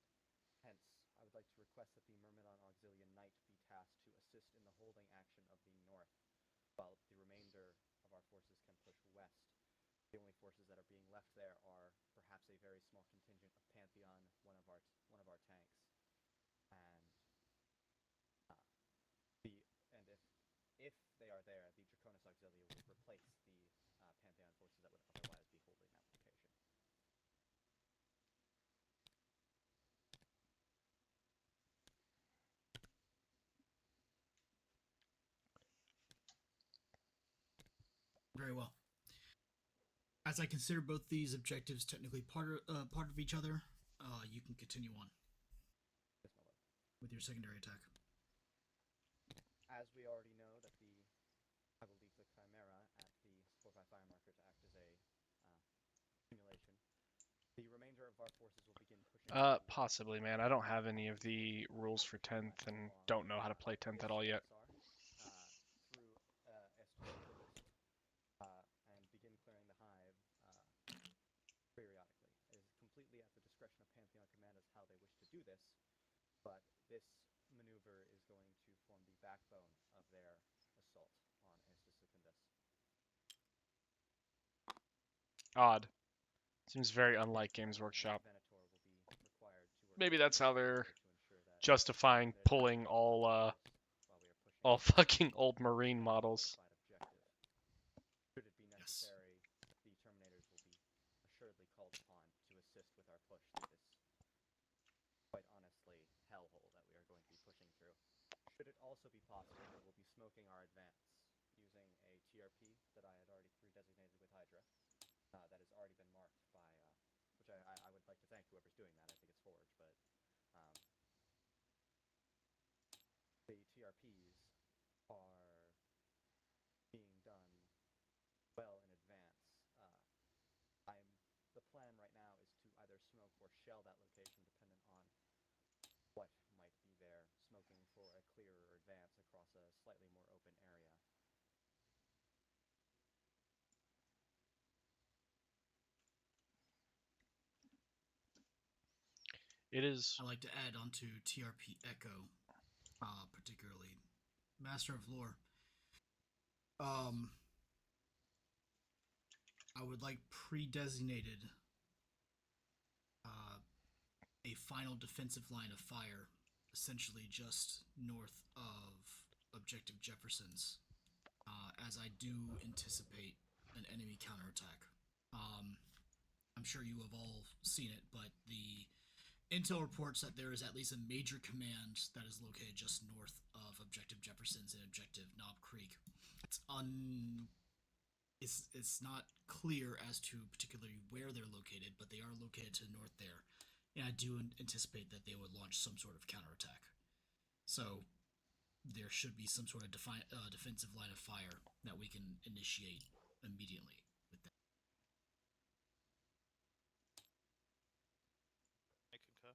Hence, I would like to request that the Myrmidon Auxilian Knight be tasked to assist in the holding action of the north, while the remainder of our forces can push west. The only forces that are being left there are perhaps a very small contingent of Pantheon, one of our tanks, and if they are there, the Draconis Auxilia will replace the Pantheon forces that would otherwise be holding that location. Very well. As I consider both these objectives technically part of each other, you can continue on Yes, my lord. with your secondary attack. As we already know that I will leave the Chimera at the support by fire marker to act as a simulation. The remainder of our forces will begin pushing. Possibly, man. I don't have any of the rules for 10th and don't know how to play 10th at all yet. Through Estorquist, and begin clearing the hive periodically. It is completely at the discretion of Pantheon Command as how they wish to do this, but this maneuver is going to form the backbone of their assault on Estus Secundus. Odd. Seems very unlike Games Workshop. Venator will be required to work Maybe that's how they're to ensure that justifying pulling all while we are pushing all fucking old Marine models. objective. Should it be necessary, the Terminators will be assuredly called upon to assist with our push through this, quite honestly, hellhole that we are going to be pushing through. Should it also be possible, we will be smoking our advance using a TRP that I had already pre-designated with Hydra, that has already been marked by, which I would like to thank whoever's doing that. I think it's Forge, but the TRPs are being done well in advance. The plan right now is to either smoke or shell that location, dependent on what might be there, smoking for a clearer advance across a slightly more open area. It is. I like to add onto TRP Echo, particularly Master of Lore. I would like pre-designated a final defensive line of fire, essentially just north of Objective Jefferson's, as I do anticipate an enemy counterattack. I'm sure you have all seen it, but the intel reports that there is at least a major command that is located just north of Objective Jefferson's and Objective Knob Creek. It's not clear as to particularly where they're located, but they are located to the north there, and I do anticipate that they would launch some sort of counterattack. So there should be some sort of defensive line of fire that we can initiate immediately with that. I concur.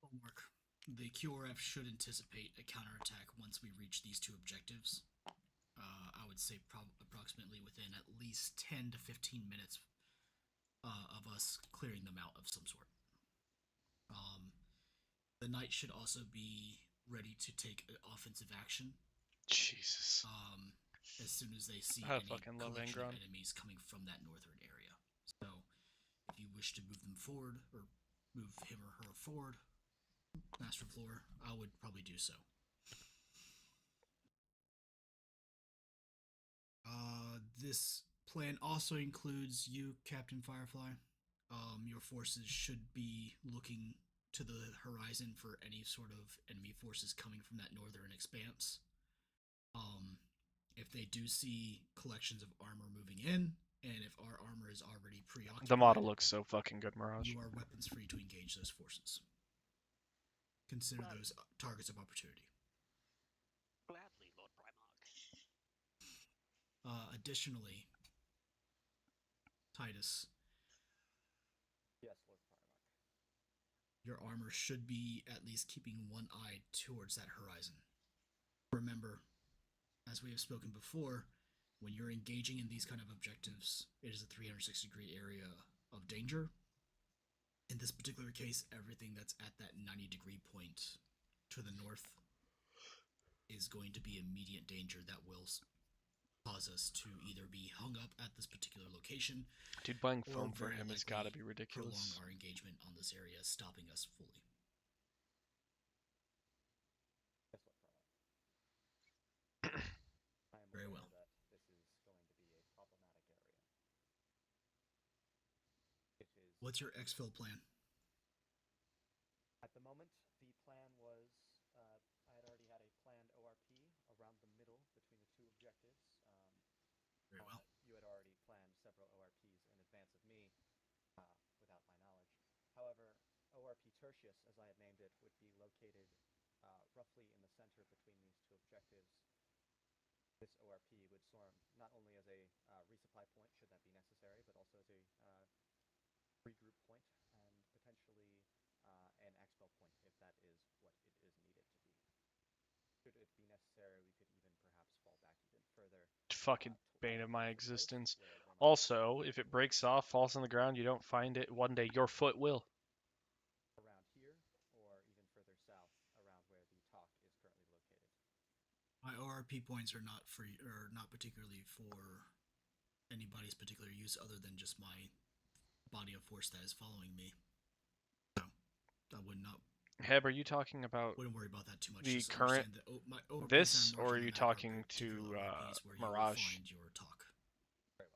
Homework. The QRF should anticipate a counterattack once we reach these two objectives. I would say approximately within at least 10 to 15 minutes of us clearing them out of some sort. The Knight should also be ready to take offensive action. Jesus. As soon as they see I any fucking love collection of Angron. enemies coming from that northern area. So, if you wish to move them forward, or move him or her forward, Master of Lore, I would probably do so. This plan also includes you, Captain Firefly. Your forces should be looking to the horizon for any sort of enemy forces coming from that northern expanse. If they do see collections of armor moving in, and if our armor is already preoccupied, The model looks so fucking good, Mirage. you are weapons free to engage those forces. Consider those targets of opportunity. Gladly, Lord Primarch. Additionally, Titus, Yes, Lord Primarch. your armor should be at least keeping one eye towards that horizon. Remember, as we have spoken before, when you're engaging in these kind of objectives, it is a 360-degree area of danger. In this particular case, everything that's at that 90-degree point to the north is going to be immediate danger that will cause us to either be hung up at this particular location. Dude, buying or foam for very him has likely got to be prolong ridiculous. our engagement on this area, stopping us fully. Yes, Lord Primarch. I am Very aware well. that this is going to be a problematic area. It is. What's your exfil plan? ORP Tertius, as I had named it, would be located roughly in the center between these two objectives. This ORP would serve not only as a resupply point, should that be necessary, but also as a regroup point and potentially an expo point, if that is what it is needed to be. Should it be necessary, we could even perhaps fall back even further. Fucking bane of my towards the coast, existence. where there might be Also, if it breaks off, falls on the ground, you don't find it, one day your foot will. around here, or even further south, around where the talk is currently located. My ORP points are not free, or not particularly for anybody's particular use other than just my body of force that is following me. So I would not. Heb, are you talking about Wouldn't worry about that too much. the Just current understand that my ORPs this, are or are marked on you the map talking to particular ORPs where Mirage? you will find your talk. Very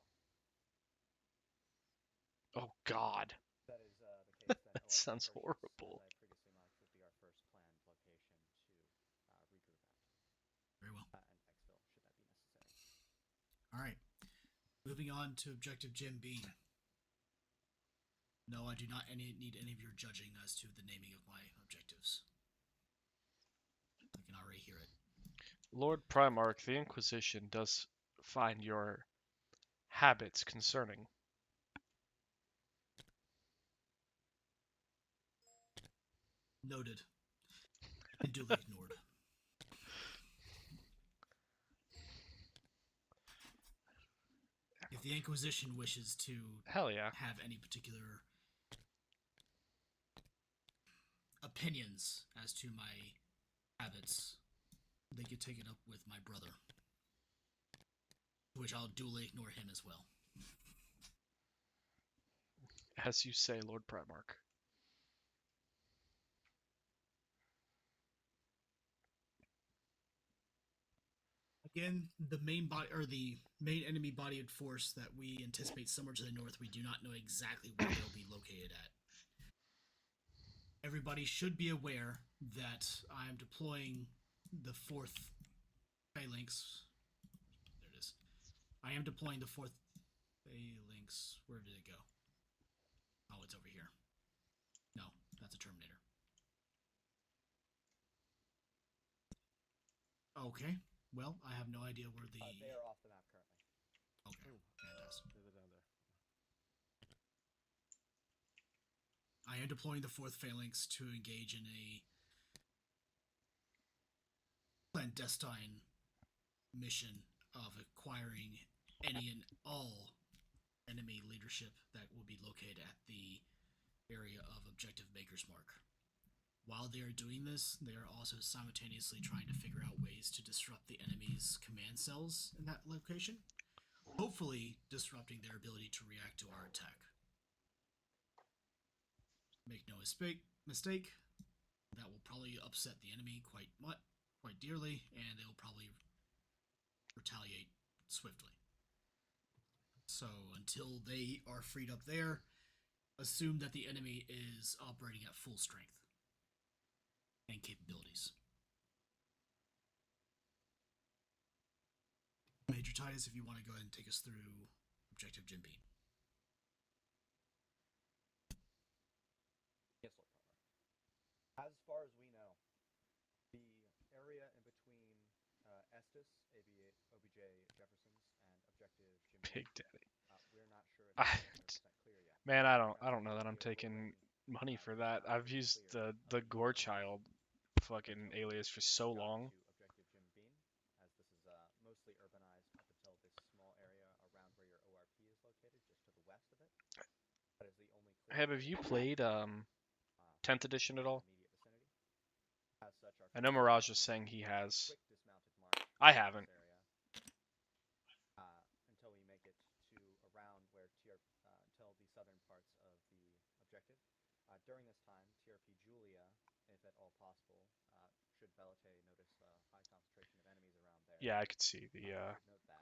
well. Oh God, That is the case, then that ORP sounds Tertius, horrible. as I previously marked, would be our first planned location to regroup at. Very well. And exfil, should that be necessary. All right. Moving on to Objective Jim Bean. No, I do not need any of your judging as to the naming of my objectives. I can already hear it. Lord Primarch, the Inquisition does find your habits concerning. Noted. And duly ignored. If the Inquisition wishes to Hell yeah. have any particular opinions as to my habits, they could take it up with my brother. Which I'll duly ignore him as well. As you say, Lord Primarch. Again, the main body or the main enemy body of force that we anticipate somewhere to the north, we do not know exactly where they'll be located at. Everybody should be aware that I am deploying the 4th phalanx. There it is. I am deploying the 4th phalanx. Where did it go? Oh, it's over here. No, that's a Terminator. Okay. Well, I have no idea where the. They are off the map currently. Okay, fantastic. They're down there. I am deploying the 4th phalanx to engage in a clandestine mission of acquiring any and all enemy leadership that will be located at the area of Objective Maker's Mark. While they are doing this, they are also simultaneously trying to figure out ways to disrupt the enemy's command cells in that location, hopefully disrupting their ability to react to our attack. Make no mistake, that will probably upset the enemy quite dearly, and they will probably retaliate swiftly. So until they are freed up there, assume that the enemy is operating at full strength and capabilities. Major Titus, if you want to go ahead and take us through Objective Jim Bean. Yes, Lord Primarch. As far as we know, the area in between Estes, OBJ Jefferson's, and Objective Jim Big Bean, Daddy. we're not sure if it's 100% clear yet. Man, I don't know that I'm taking money for that. I've used the Gore Child fucking alias for so long. To Objective Jim Bean, as this is mostly urbanized up until this small area around where your ORP is located, just to the west of it. That is the only clear Have you played 10th edition at all? immediate vicinity. As such, our I know first Mirage is priority saying will he be has. quick dismounted march I through haven't. this area, until we make it to around where until the southern parts of the objective. During this time, TRP Julia, if at all possible, should Velite notice a high concentration of enemies around there. Yeah, I could see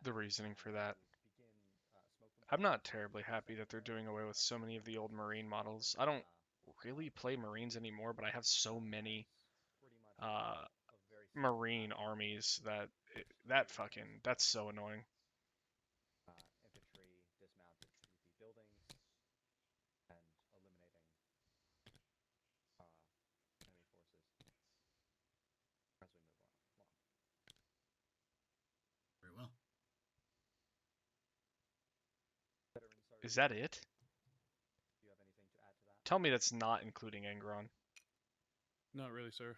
the reasoning for that. Begin smoke I'm not bombardment terribly through happy the that they're second doing area away with of so many of the old Objective Marine Jim models. Bean. I don't really play Marines anymore, but I have so many Pretty much a very Marine armies that that's so annoying. infantry dismounted through the buildings and eliminating Is that it? Do you have anything to add to that? Tell me that's not including Angron. Not really, sir.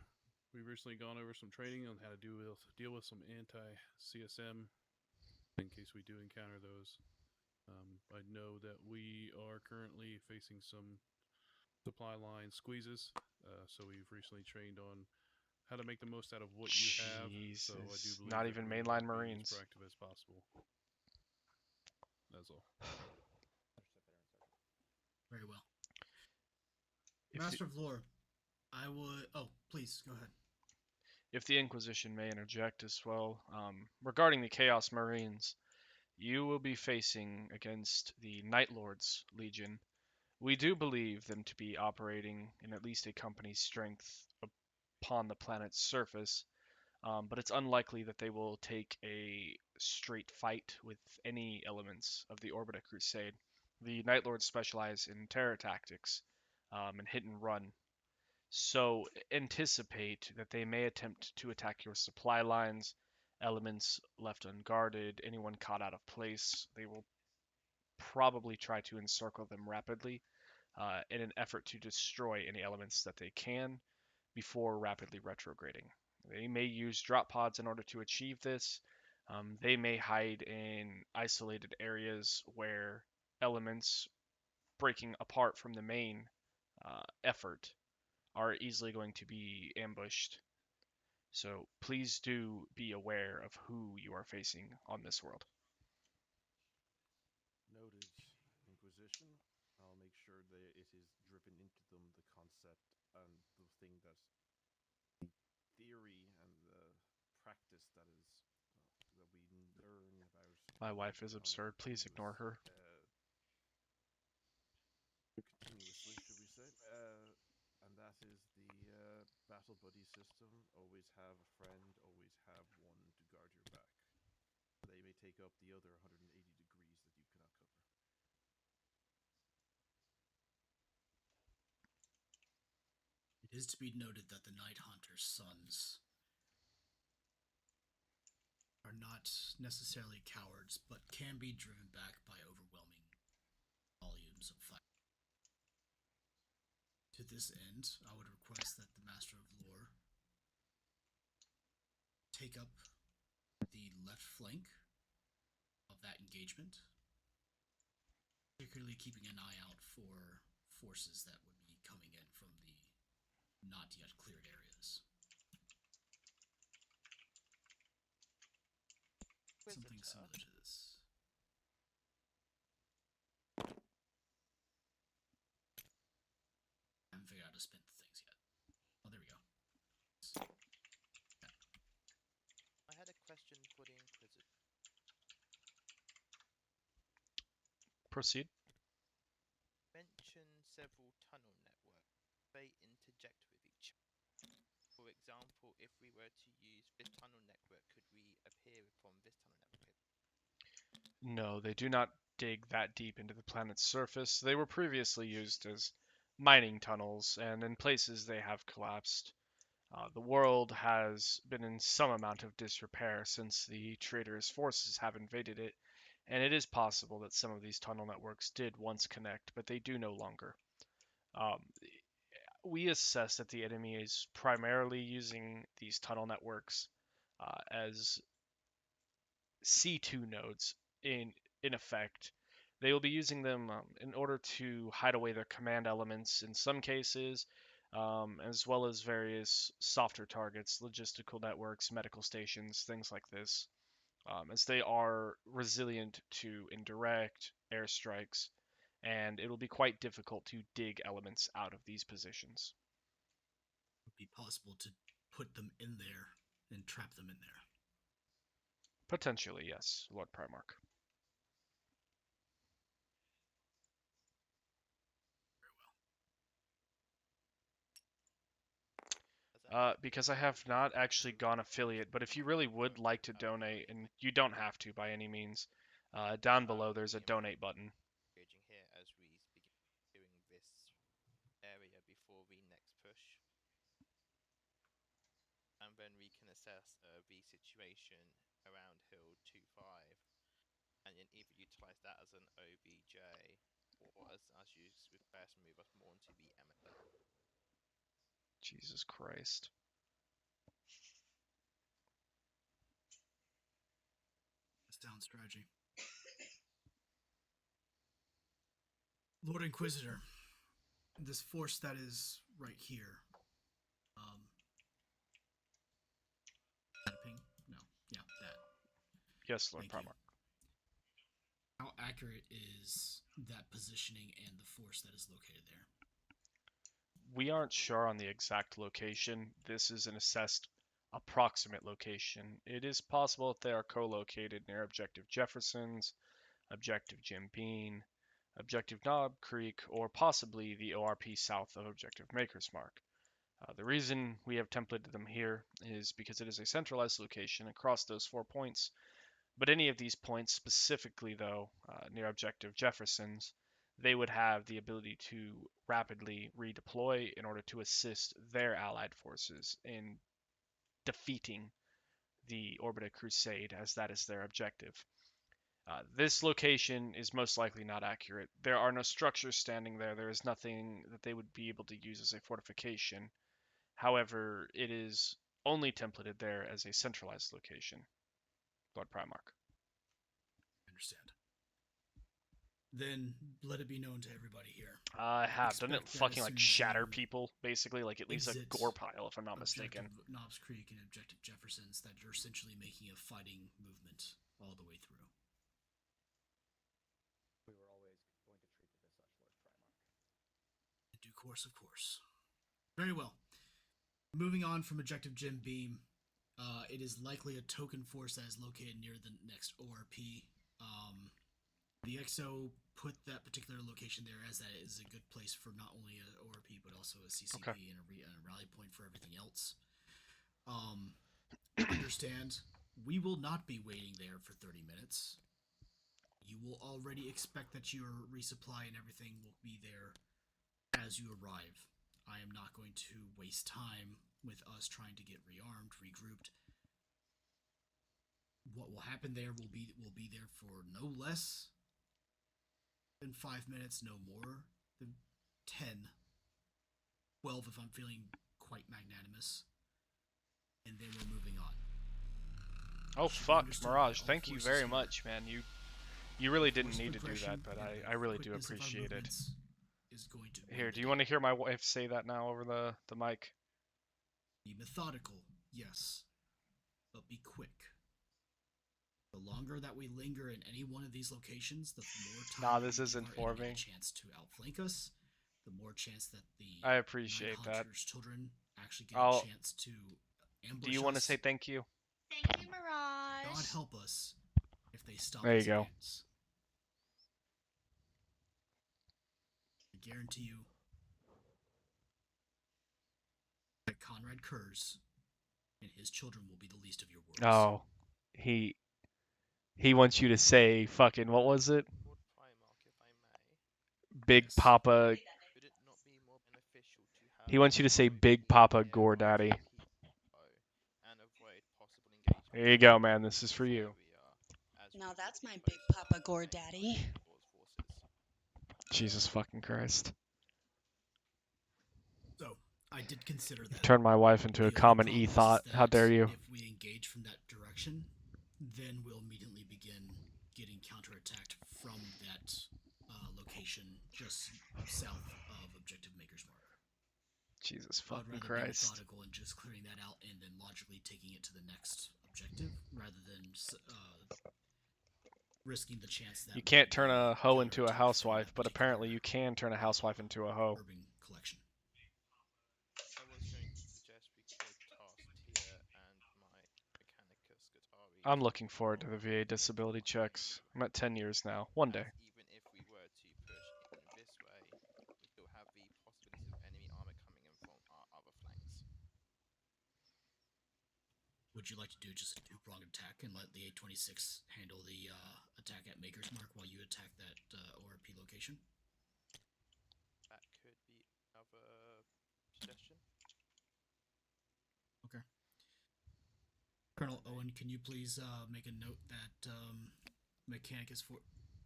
We've recently gone over some training on how to deal with some anti-CSM in case we do encounter those. I know that we are currently facing some supply line squeezes, so we've recently trained on how to make the most out of what you have. So I do Jesus. believe Not that even we're mainline being as Marines. proactive as possible. That's all. Understood, Veteran Sergeant. Very well. If the, Master of Lore, I would. Oh, please go ahead. if the Inquisition may interject as well, regarding the Chaos Marines, you will be facing against the Night Lords Legion. We do believe them to be operating in at least a company's strength upon the planet's surface, but it's unlikely that they will take a straight fight with any elements of the Orbita Crusade. The Night Lords specialize in terror tactics and hit and run, so anticipate that they may attempt to attack your supply lines, elements left unguarded, anyone caught out of place. They will probably try to encircle them rapidly in an effort to destroy any elements that they can before rapidly retrograding. They may use drop pods in order to achieve this. They may hide in isolated areas where elements breaking apart from the main effort are easily going to be ambushed. So please do be aware of who you are facing on this world. Noted. Inquisition. I'll make sure that it is driven into them the concept and the thing that the theory and the practice that is that we learn about My wife is on a absurd. Please ignore her. continuously, should we say? And that is the battle buddy system. Always have a friend. Always have one to guard your back. They may take up the other 180 degrees that you cannot cover. It is to be noted that the Night Hunter's sons are not necessarily cowards, but can be driven back by overwhelming volumes of fire. To this end, I would request that the Master of Lore take up the left flank of that engagement, particularly keeping an eye out for forces that would be coming in from the not yet cleared areas. Something Visitor. similar to this. I haven't figured out how to spin the things yet. Oh, there we go. I had a question for the Inquisitor. Proceed. Mention several tunnel networks. They interject with each other. For example, if we were to use this tunnel network, could we appear from this tunnel network? No, they do not dig that deep into the planet's surface. They were previously used as mining tunnels, and in places they have collapsed. The world has been in some amount of disrepair since the traitorous forces have invaded it, and it is possible that some of these tunnel networks did once connect, but they do no longer. Um, we assess that the enemy is primarily using these tunnel networks as C2 nodes in effect. They will be using them in order to hide away their command elements in some cases, as well as various softer targets, logistical networks, medical stations, things like this, as they are resilient to indirect airstrikes, and it will be quite difficult to dig elements out of these positions. It would be possible to put them in there and trap them in there. Potentially, yes, Lord Primarch. Because I have not actually gone affiliate, but if you really would like to donate, and you don't have to by any means, down below there's a donate button. Engaging here as we begin doing this area before we next push. And then we can assess the situation around Hill 2-5 and then either utilize that as an OBJ, or as used with best move us more into the emissary. Jesus Christ. Sound strategy. Lord Inquisitor, this force that is right here. Ping? No. Yeah, that. Yes, Lord Thank you. Primarch. How accurate is that positioning and the force that is located there? We aren't sure on the exact location. This is an assessed approximate location. It is possible that they are co-located near Objective Jefferson's, Objective Jim Bean, Objective Knob Creek, or possibly the ORP south of Objective Maker's Mark. The reason we have templated them here is because it is a centralized location across those 4 points, but any of these points, specifically though, near Objective Jefferson's, they would have the ability to rapidly redeploy in order to assist their allied forces in defeating the Orbita Crusade, as that is their objective. This location is most likely not accurate. There are no structures standing there. There is nothing that they would be able to use as a fortification. However, it is only templated there as a centralized location. Lord Primarch. Understand. Then let it be known to everybody here. I have. Doesn't it Expect that fucking as like soon as shatter you people, basically? Like it leaves a exit gore pile, if I'm not Objective mistaken. Knobs Creek and Objective Jefferson's, that you're essentially making a fighting movement all the way through. We were always going to treat it as such, Lord Primarch. In due course, of course. Very well. Moving on from Objective Jim Beam, it is likely a token force that is located near the next ORP. The XO put that particular location there as that is a good place for not only an ORP but also a CCP Okay. and a rally point for everything else. Understand, we will not be waiting there for 30 minutes. You will already expect that your resupply and everything will be there as you arrive. I am not going to waste time with us trying to get rearmed, regrouped. What will happen there will be there for no less than 5 minutes, no more than 10, 12 if I'm feeling quite magnanimous, and then we're moving on. Oh Should be fuck, understood Mirage, by all thank you forces very here. much, man. You really didn't Force need to do that, progression but and I really do quickness of our appreciate it. movements is going to win Here, the do you day. want to hear my wife say that now over the mic? Be methodical, yes, but be quick. The longer that we linger in any one of these locations, the more time Nah, we this give isn't our for enemy me. a chance to outflank us, the more chance that the I appreciate Night that. Hunter's children actually get I'll- a chance to ambush Do you want to us. say thank you? Thank you, Mirage. God help us if they stop There you us go. against. I guarantee you that Conrad Kurz and his children will be the least of your worries. Oh, he wants you to say fucking what was it? Lord Primarch, if I may, Big Yes. Papa. would it not be more beneficial to have He wants you to say Big Papa Gore Daddy. and avoid possible engagement? There you go, man. This is for you. Now that's my Big Papa Gore Daddy. Jesus fucking Christ. So, I did consider that. Turn my wife into a The only common problem is e-thought. How that dare you? If we engage from that direction, then we'll immediately begin getting counterattacked from that location just south of Objective Maker's Mark. Jesus I would fucking rather be Christ. methodical and just clearing that out and then logically taking it to the next objective rather than risking the chance that You can't we turn will a be hoe into a counterattacked from housewife, that but particular apparently you can turn a housewife into a hoe. urban collection. I was going to suggest we could task Tia and my Mechanicus Guitari. I'm looking forward to the VA disability checks. I'm at 10 years now. One day. Even if we were to push in this way, we still have the possibility of enemy armor coming in from our other flanks. Would you like to do just a two-pronged attack and let the 826 handle the attack at Maker's Mark while you attack that ORP location? That could be another suggestion. Okay. Colonel Owen, can you please make a note that Mechanicus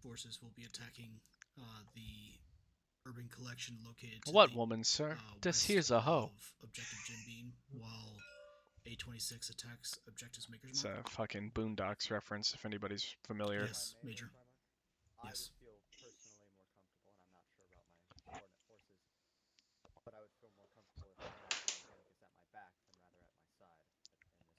forces will be attacking the urban collection located to What the woman, sir? This west here's a hoe. of Objective Jim Beam, while A26 attacks Objectives Maker's It's Mark. a fucking Boondocks reference if anybody's familiar. Yes, Major. I Yes. would feel personally more comfortable, and I'm not sure about my subordinate forces, but I would feel more comfortable if I had the Mechanicus at my back than rather at my side in this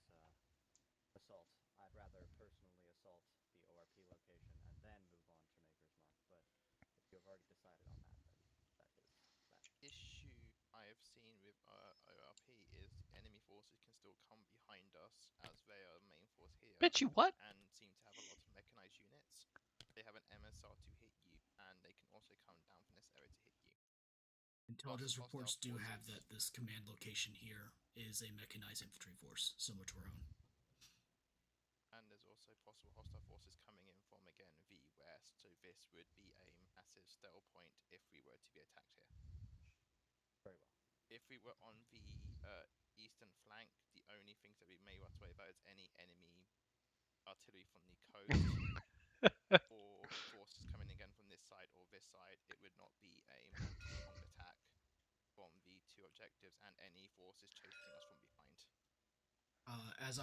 assault. I'd rather personally assault the ORP location and then move on to Maker's Mark, but if you have already decided on that, then that is that. Issue I have seen with ORP is enemy forces can still come behind us as they are the main force here. Bitch, you what? And seem to have a lot of mechanized units. They have an MSR to hit you, and they can also come down from this area to hit you. Intelligence Plus, reports do hostile have forces. that this command location here is a mechanized infantry force, similar to our own. And there's also possible hostile forces coming in from, again, the west, so this would be a massive stealth point if we were to be attacked here. Very well. If we were on the eastern flank, the only things that we may have to worry about is any enemy artillery from the coast or forces coming again from this side or this side. It would not be a multi-pronged attack from the two objectives and any forces chasing us from behind. As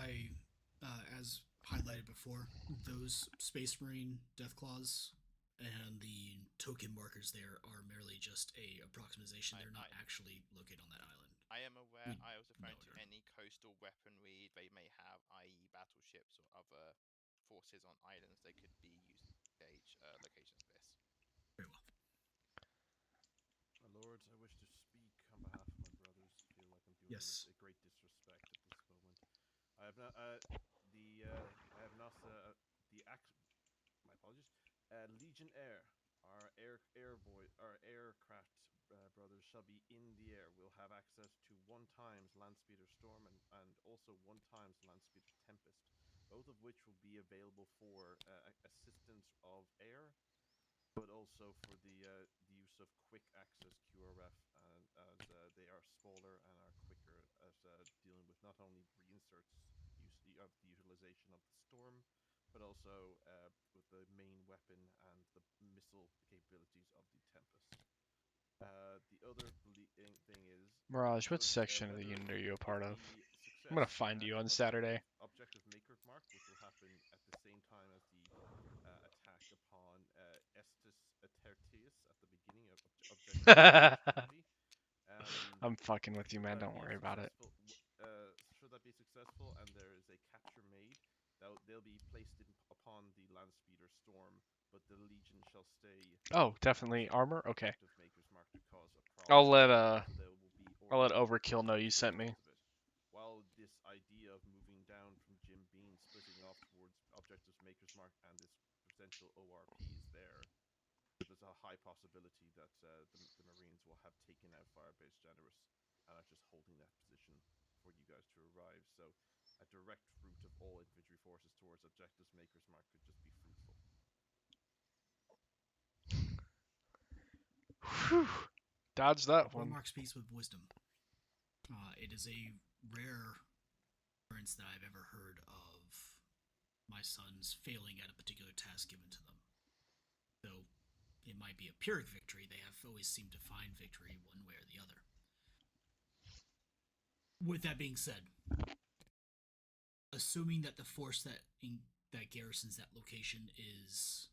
highlighted before, those Space Marine Deathclaws and the token markers there are merely just a approximation. They're not actually located on that island. I am aware. I was referring to any coastal weaponry they may have, i.e. battleships or other forces on islands they could be used to gauge locations of this. Very well. My lords, I wish to speak on behalf of my brothers. Feel like I'm doing Yes. them a great disrespect at this moment. I have not, my apologies. Legion Air, our aircraft brothers shall be in the air. We'll have access to 1 times Landspeeder Storm and also 1 times Landspeeder Tempest, both of which will be available for assistance of air, but also for the use of quick access QRF, as they are smaller and are quicker at dealing with not only reinserts of the utilization of the Storm, but also with the main weapon and the missile capabilities of the Tempest. The other thing is, Mirage, what section of the unit are you a part of? I'm gonna find you on Saturday. Objective Maker's Mark, which will happen at the same time as the attack upon Estes Tertius at the beginning of Objective I'm fucking with you, man. Don't worry about it. Should that be successful and there is a capture made, they'll be placed upon the Landspeeder Storm, but the Legion shall stay. Oh, definitely armor. Okay. Maker's Mark to cause a problem. I'll let Overkill know you sent me. While this idea of moving down from Jim Bean, splitting off towards Objectives Maker's Mark and this potential ORP is there, there's a high possibility that the Marines will have taken out Firebase Generous and are just holding that position for you guys to arrive. So a direct route of all infantry forces towards Objectives Maker's Mark could just be fruitful. Whew. Dodge that one. Mark speaks with wisdom. It is a rare occurrence that I've ever heard of my sons failing at a particular task given to them. Though it might be a Pyrrhic victory, they have always seemed to find victory one way or the other. With that being said, assuming that the force that garrisons that location is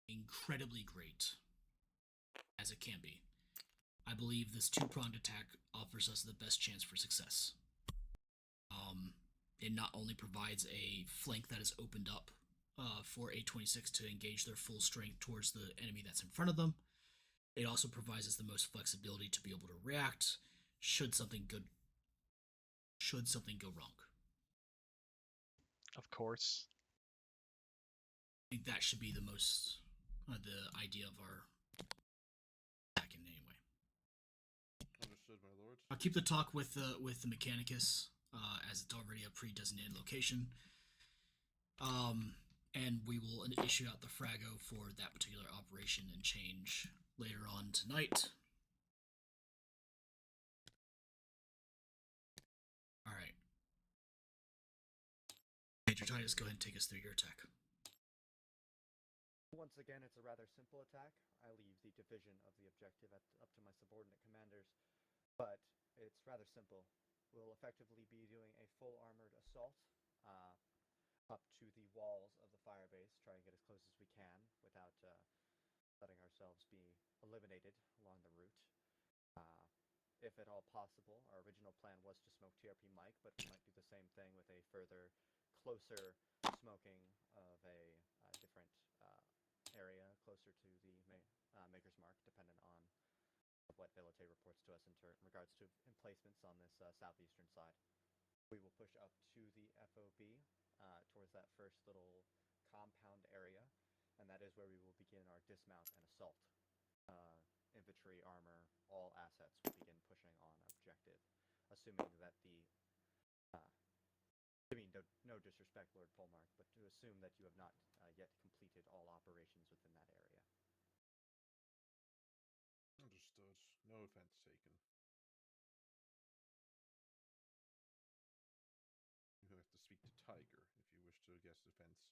incredibly great, as it can be, I believe this 2-pronged attack offers us the best chance for success. It not only provides a flank that is opened up for A26 to engage their full strength towards the enemy that's in front of them, it also provides us the most flexibility to be able to react should something go wrong. Of course. I think that should be the most the idea of our attack in any way. Understood, my lord. I'll keep the talk with the Mechanicus, as it's already a pre-designated location. And we will issue out the Frago for that particular operation and change later on tonight. Alright. Major Titus, go ahead and take us through your attack. Once again, it's a rather simple attack. I leave the division of the objective up to my subordinate commanders, but it's rather simple. We'll effectively be doing a full armored assault uh, up to the walls of the firebase, try and get as close as we can without letting ourselves be eliminated along the route. Uh, if at all possible, our original plan was to smoke TRP Mike, but we might do the same thing with a further, closer smoking of a different area closer to the Maker's Mark, dependent on what Velite reports to us in regards to emplacements on this southeastern side. We will push up to the FOB towards that first little compound area, and that is where we will begin our dismount and assault. Infantry, armor, all assets will begin pushing on objective, assuming that I mean, no disrespect, Lord Polmark, but to assume that you have not yet completed all operations within that area. Understood. No offense taken. You have to speak to Tiger if you wish to guess defense.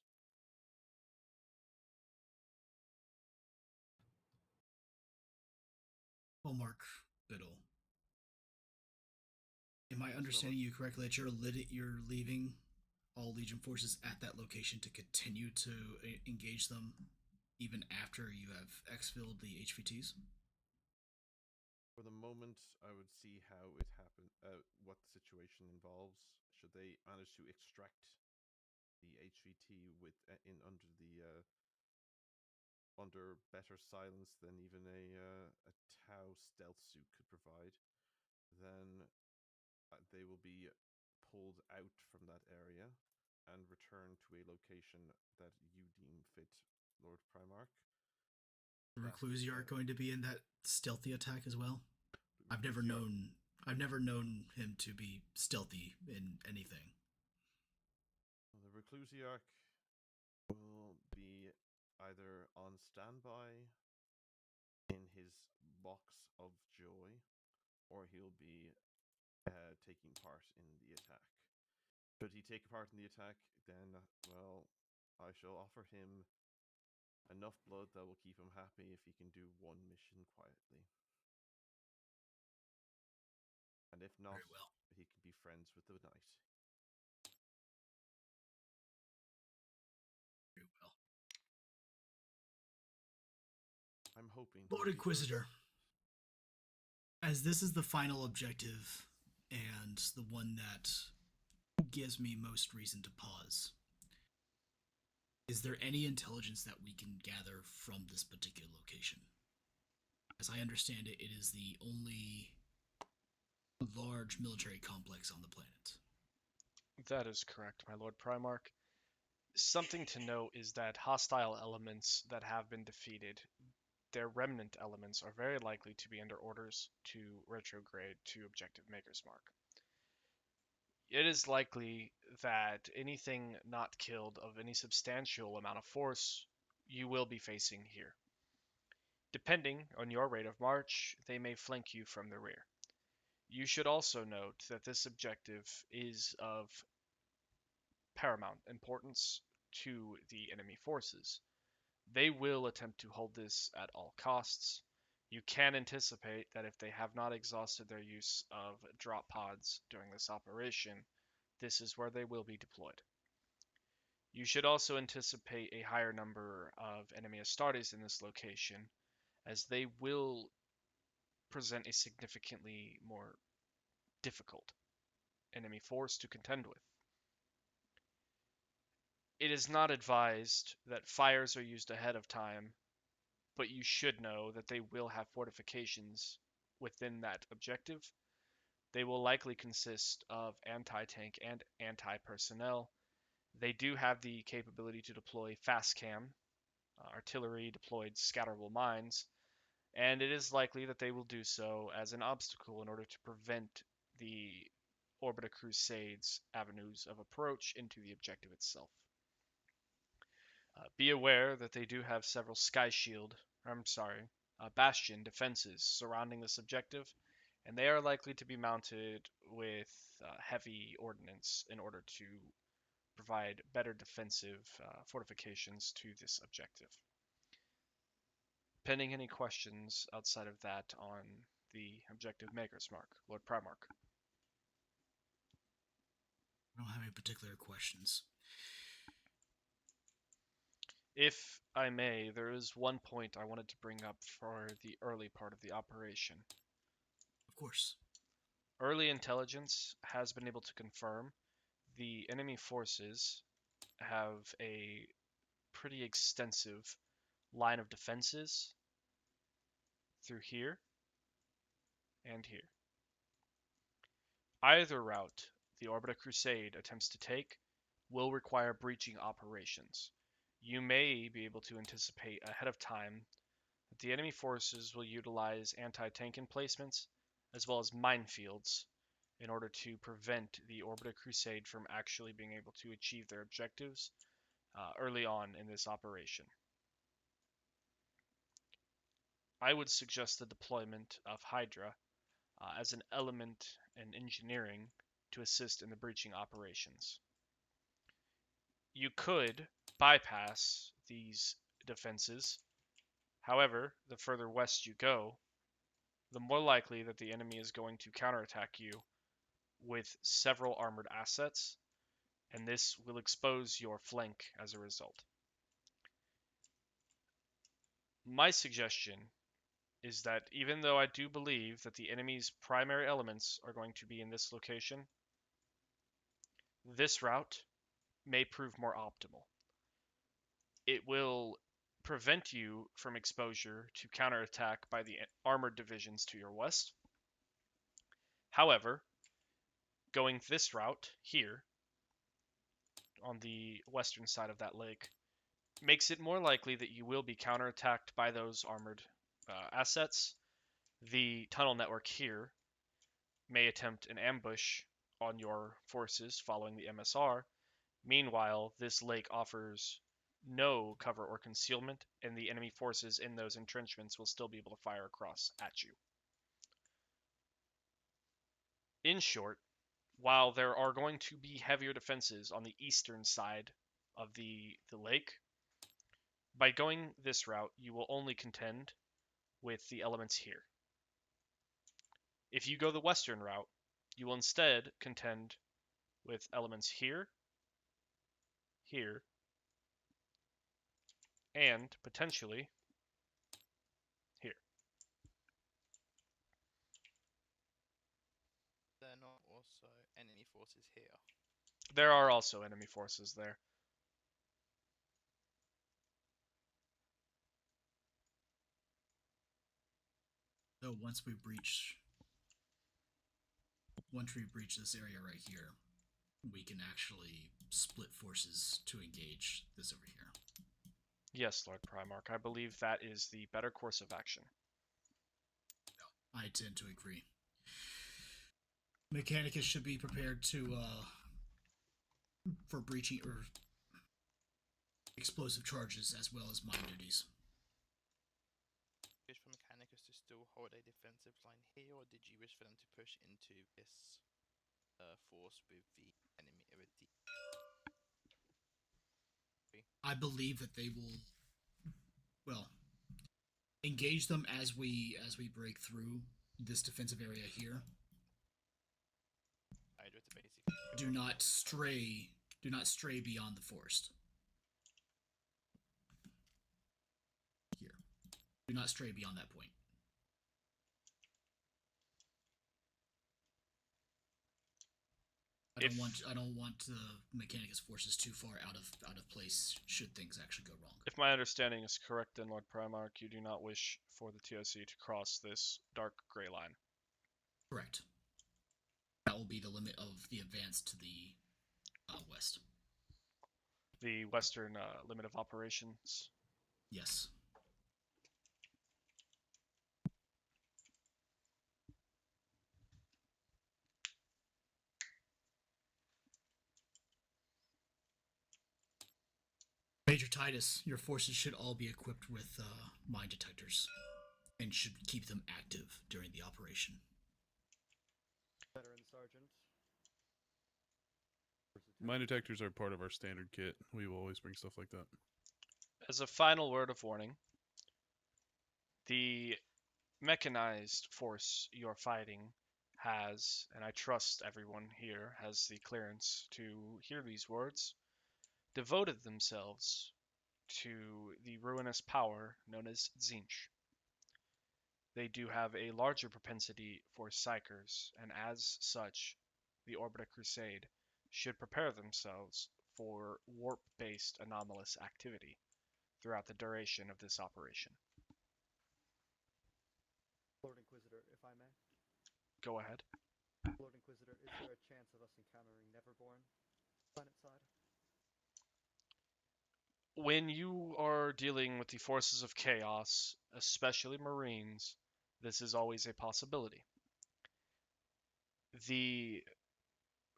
Hallmark Biddle. Am I understanding you correctly that you're leaving all Legion forces at that location to continue to engage them even after you have exfilled the HVTs? For the moment, I would see how it happened, what the situation involves. Should they manage to extract the HVT under better silence than even a Tau stealth suit could provide, then they will be pulled out from that area and returned to a location that you deem fit, Lord Primarch. The Reclusi are going to be in that stealthy attack as well. I've never known him to be stealthy in anything. The Reclusiarch will be either on standby in his box of joy, or he'll be taking part in the attack. Should he take part in the attack, then, well, I shall offer him enough blood that will keep him happy if he can do one mission quietly. And if not, he can be friends with the knight. Very well. I'm hoping. Lord Inquisitor, as this is the final objective and the one that gives me most reason to pause, is there any intelligence that we can gather from this particular location? As I understand it, it is the only large military complex on the planet. That is correct, my Lord Primarch. Something to note is that hostile elements that have been defeated, their remnant elements are very likely to be under orders to retrograde to Objective Maker's Mark. It is likely that anything not killed of any substantial amount of force you will be facing here. Depending on your rate of march, they may flank you from the rear. You should also note that this objective is of paramount importance to the enemy forces. They will attempt to hold this at all costs. You can anticipate that if they have not exhausted their use of drop pods during this operation, this is where they will be deployed. You should also anticipate a higher number of enemy Astartes in this location, as they will present a significantly more difficult enemy force to contend with. It is not advised that fires are used ahead of time, but you should know that they will have fortifications within that objective. They will likely consist of anti-tank and anti-personnel. They do have the capability to deploy fast cam, artillery deployed scatterable mines, and it is likely that they will do so as an obstacle in order to prevent the Orbita Crusade's avenues of approach into the objective itself. Be aware that they do have several Bastion defenses surrounding this objective, and they are likely to be mounted with heavy ordnance in order to provide better defensive fortifications to this objective. pending any questions outside of that on the objective Maker's Mark, Lord Primarch. I don't have any particular questions. If I may, there is one point I wanted to bring up for the early part of the operation. Of course. Early intelligence has been able to confirm the enemy forces have a pretty extensive line of defenses through here and here. Either route the Orbita Crusade attempts to take will require breaching operations. You may be able to anticipate ahead of time that the enemy forces will utilize anti-tank emplacements as well as minefields in order to prevent the Orbita Crusade from actually being able to achieve their objectives early on in this operation. I would suggest the deployment of Hydra as an element in engineering to assist in the breaching operations. You could bypass these defenses. However, the further west you go, the more likely that the enemy is going to counterattack you with several armored assets, and this will expose your flank as a result. My suggestion is that even though I do believe that the enemy's primary elements are going to be in this location, this route may prove more optimal. It will prevent you from exposure to counterattack by the armored divisions to your west. However, going this route here on the western side of that lake makes it more likely that you will be counterattacked by those armored assets. The tunnel network here may attempt an ambush on your forces following the MSR. Meanwhile, this lake offers no cover or concealment, and the enemy forces in those entrenchments will still be able to fire across at you. In short, while there are going to be heavier defenses on the eastern side of the lake, by going this route, you will only contend with the elements here. If you go the western route, you will instead contend with elements here, here, and potentially here. There are not also enemy forces here. There are also enemy forces there. So once we breach this area right here, we can actually split forces to engage this over here. Yes, Lord Primarch, I believe that is the better course of action. I tend to agree. Mechanicus should be prepared to for breaching or explosive charges as well as mine duties. Wish for Mechanicus to still hold a defensive line here, or did you wish for them to push into this force with the enemy? I believe that they will, well, engage them as we break through this defensive area here. Do not stray beyond the forest. Here. Do not stray beyond that point. I don't want the Mechanicus forces too far out of place should things actually go wrong. If my understanding is correct, then Lord Primarch, you do not wish for the TOC to cross this dark gray line. Correct. That will be the limit of the advance to the west. The western limit of operations? Yes. Major Titus, your forces should all be equipped with mine detectors and should keep them active during the operation. Veteran Sergeant. Mine detectors are part of our standard kit. We will always bring stuff like that. As a final word of warning, The mechanized force you're fighting has, and I trust everyone here has the clearance to hear these words, devoted themselves to the ruinous power known as Tzeentch. They do have a larger propensity for psychers, and as such, the Orbita Crusade should prepare themselves for warp-based anomalous activity throughout the duration of this operation. Lord Inquisitor, if I may. Go ahead. Lord Inquisitor, is there a chance of us encountering Neverborn planet side? When you are dealing with the forces of chaos, especially Marines, this is always a possibility. The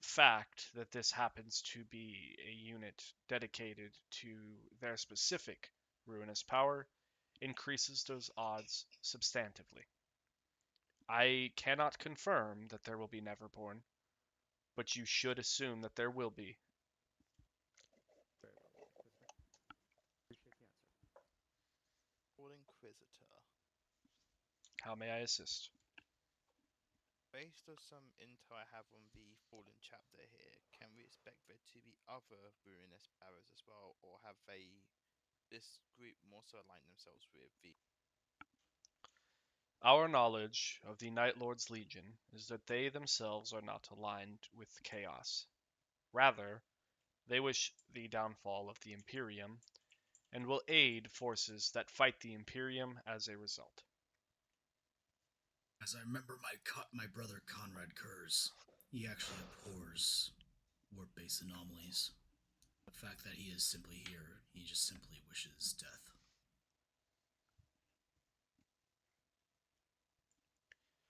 fact that this happens to be a unit dedicated to their specific ruinous power increases those odds substantively. I cannot confirm that there will be Neverborn, but you should assume that there will be. Very well, Lord Inquisitor. Appreciate the answer. Lord Inquisitor. How may I assist? Based on some intel I have on the Fallen chapter here, can we expect there to be other ruinous powers as well, or have this group more so aligned themselves with the... Our knowledge of the Night Lord's Legion is that they themselves are not aligned with chaos. Rather, they wish the downfall of the Imperium and will aid forces that fight the Imperium as a result. As I remember my brother Conrad Kurz, he actually abhors warp-based anomalies. The fact that he is simply here, he just simply wishes death.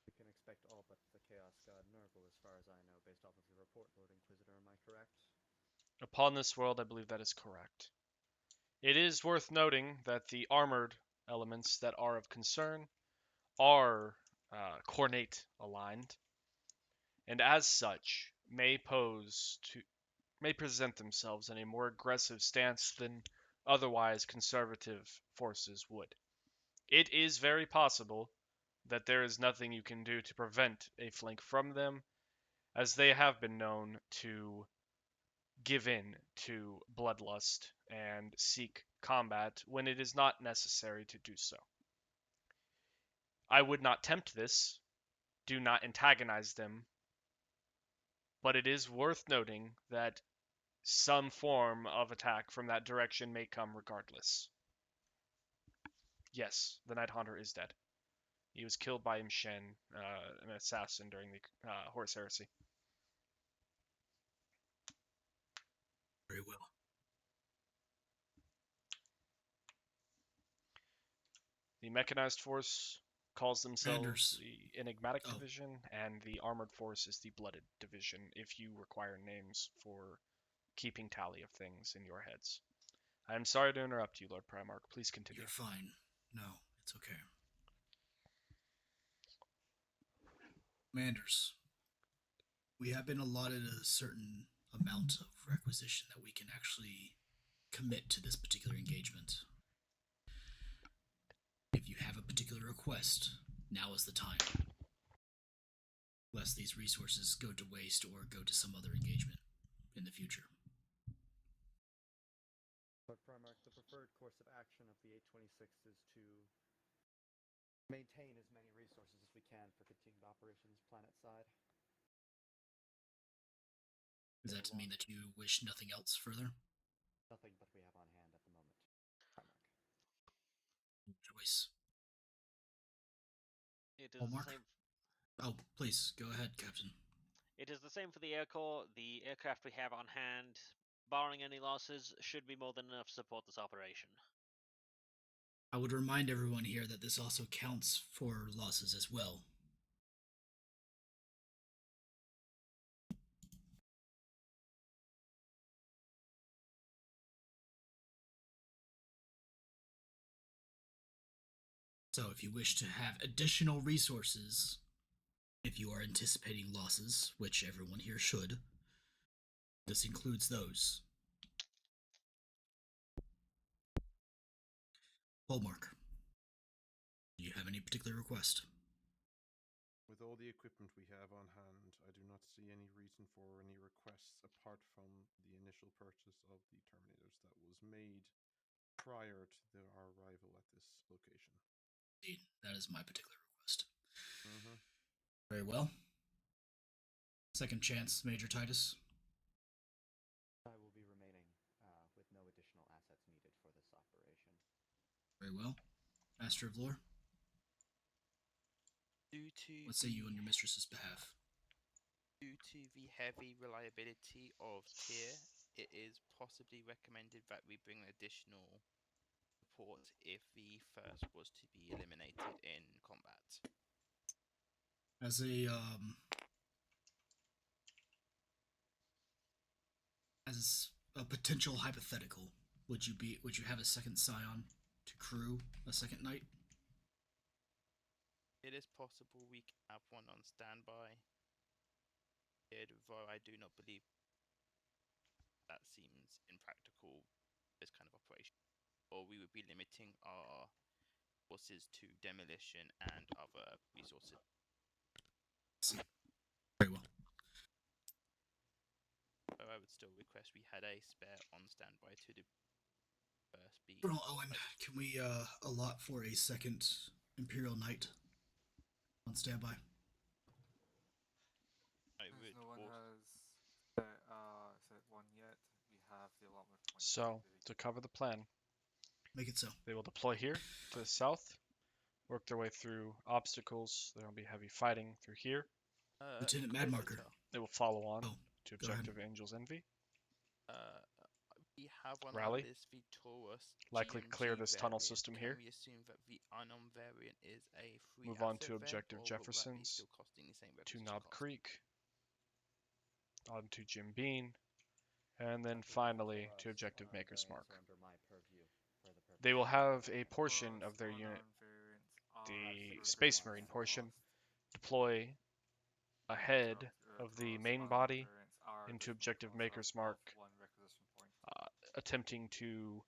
We can expect all but the Chaos God Nurgle as far as I know, based off of your report, Lord Inquisitor, am I correct? Upon this world, I believe that is correct. It is worth noting that the armored elements that are of concern are cornate aligned, and as such may present themselves in a more aggressive stance than otherwise conservative forces would. It is very possible that there is nothing you can do to prevent a flank from them, as they have been known to give in to bloodlust and seek combat when it is not necessary to do so. I would not tempt this, do not antagonize them, but it is worth noting that some form of attack from that direction may come regardless. Yes, the Night Haunter is dead. He was killed by Shen, an assassin during the Horus Heresy. Very well. The Mechanized Force calls themselves Commanders. the Enigmatic Division, and the Armored Force is the Blooded Division, if you require names for keeping tally of things in your heads. I am sorry to interrupt you, Lord Primarch. Please continue. You're fine. No, it's okay. Commanders, we have been allotted a certain amount of requisition that we can actually commit to this particular engagement. If you have a particular request, now is the time. Lest these resources go to waste or go to some other engagement in the future. Lord Primarch, the preferred course of action of the 826 is to maintain as many resources as we can for continued operations planet-side. Does that mean that you wish nothing else further? Nothing but we have on hand at the moment, Primarch. Choice. It is Hallmark? the same. Oh, please, go ahead, Captain. It is the same for the Air Corps. The aircraft we have on hand, barring any losses, should be more than enough to support this operation. I would remind everyone here that this also counts for losses as well. So if you wish to have additional resources, if you are anticipating losses, which everyone here should, this includes those. Hallmark, do you you have any particular request? With all the equipment we have on hand, I do not see any reason for any requests apart from the initial purchase of the Terminators that was made prior to our arrival at this location. Indeed, that is my particular request. Mm-hmm. Very well. Second chance, Major Titus. I will be remaining with no additional assets needed for this operation. Very well. Master of Lore. What say you on your mistress's behalf? Due to the heavy reliability of Tyr, it is possibly recommended that we bring additional support if the first was to be eliminated in combat. As a potential hypothetical, would you have a second scion to crew a second night? It is possible we can have one on standby, though I do not believe that seems impractical, this kind of operation. Or we would be limiting our forces to demolition and other resources. See. Very well. So I would still request we had a spare on standby to the first be. Colonel Owen, can we allot for a second Imperial Knight on standby? Since no one has said one yet, we have the allotment point. So, to cover the plan, Make it so. they will deploy here to the south, work their way through obstacles. There will be heavy fighting through here. Lieutenant Madmarker. They will follow on to go ahead. Objective Angel's Envy. We have on Rally. our list the Taurus Likely GMG clear this tunnel variant. system Can here. we assume that the unknown variant is a free Move on asset to then, Objective or will that be Jefferson's, still costing the same to requisition Knob cost? Creek, on to Jim Bean, and then finally to Objective Maker's Mark. They will have a portion of their unit, the Space Marine portion, deploy ahead of the main body into Objective Maker's Mark, attempting to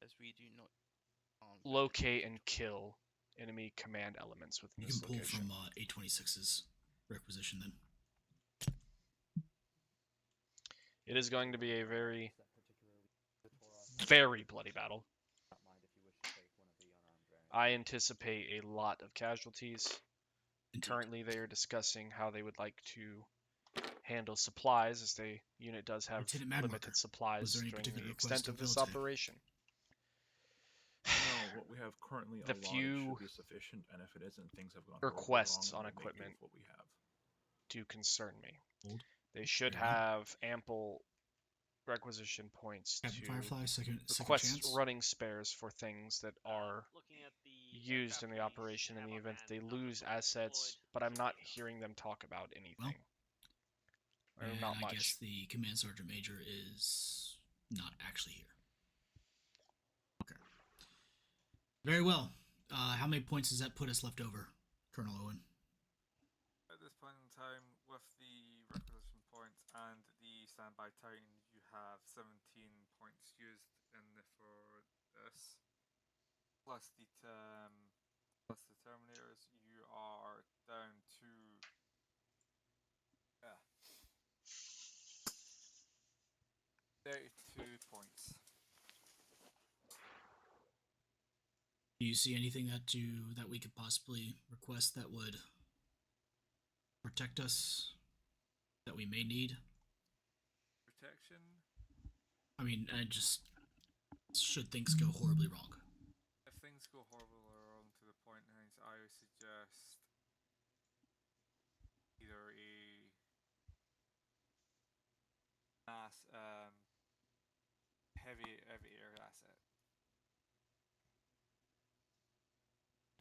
As we do not locate and kill enemy command elements within You this can pull location. from A26's requisition then. It is going to be a very, very bloody battle. I anticipate a lot of casualties. Currently, they are discussing how they would like to handle supplies, as the unit does have limited supplies during the extent of this operation. No, what we have currently The allotted few should be sufficient, and if it isn't, things have gone requests horribly wrong, on and we'll make do equipment with what we have. do concern me. Hold. They should Very well. have ample requisition points Captain to Firefly, second request chance. running spares for things that are Looking at the used in the aircraft operation in have the a event man they not lose fully assets, deployed, but I'm should not be enough. hearing them talk about anything. Well, Or and not I much. guess the command sergeant major is not actually here. Okay. Very well. How many points does that put us left over, Colonel Owen? At this point in time, with the requisition points and the standby time, you have 17 points used for this. Plus the Terminators, you are down to 32 points. Do you see anything that we could possibly request that would protect us, that we may need? Protection? I mean, should things go horribly wrong. If things go horribly wrong to the point, I would suggest either a mass heavy air asset.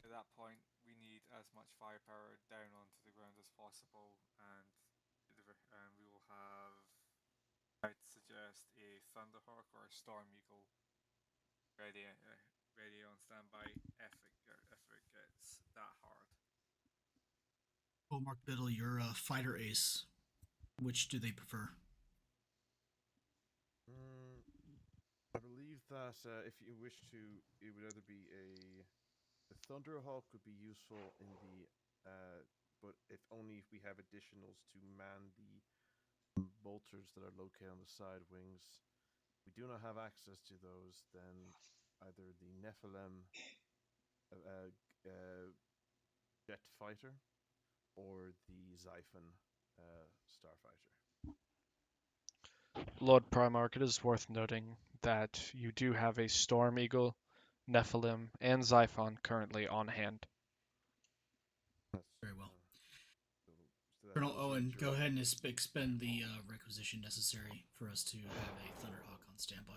At that point, we need as much firepower down onto the ground as possible, and we will have, I'd suggest, a Thunderhawk or a Storm Eagle ready on standby if it gets that hard. Well, Mark Biddle, you're a fighter ace. Which do they prefer? I believe that if you wish to, it would either be a The Thunderhawk would be useful in the, but if only if we have additionals to man the bolters that are located on the side wings. If we do not have access to those, then either the Nephilim uh, uh, jet fighter or the Xiphon starfighter. Lord Primarch, it is worth noting that you do have a Storm Eagle, Nephilim, and Xiphon currently on hand. Very well. So Colonel Owen, go ahead and expend the requisition necessary for us to have a Thunderhawk on standby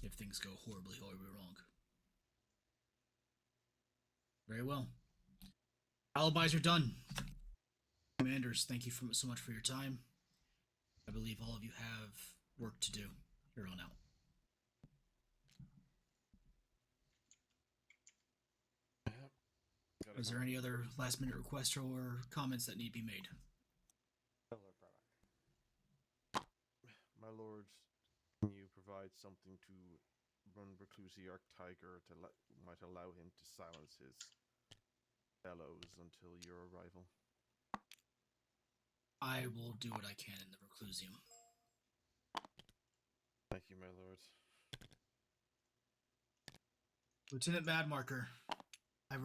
if things go horribly, horribly wrong. Very well. Alibis are done. Commanders, thank you so much for your time. I believe all of you have work to do here on out. Is there any other last minute requests or comments that need to be made? My lords, can you provide something to run Reclusi Arc Tiger to might allow him to silence his bellows until your arrival? I will do what I can in the Reclusium. Thank you, my lord. Lieutenant Madmarker, I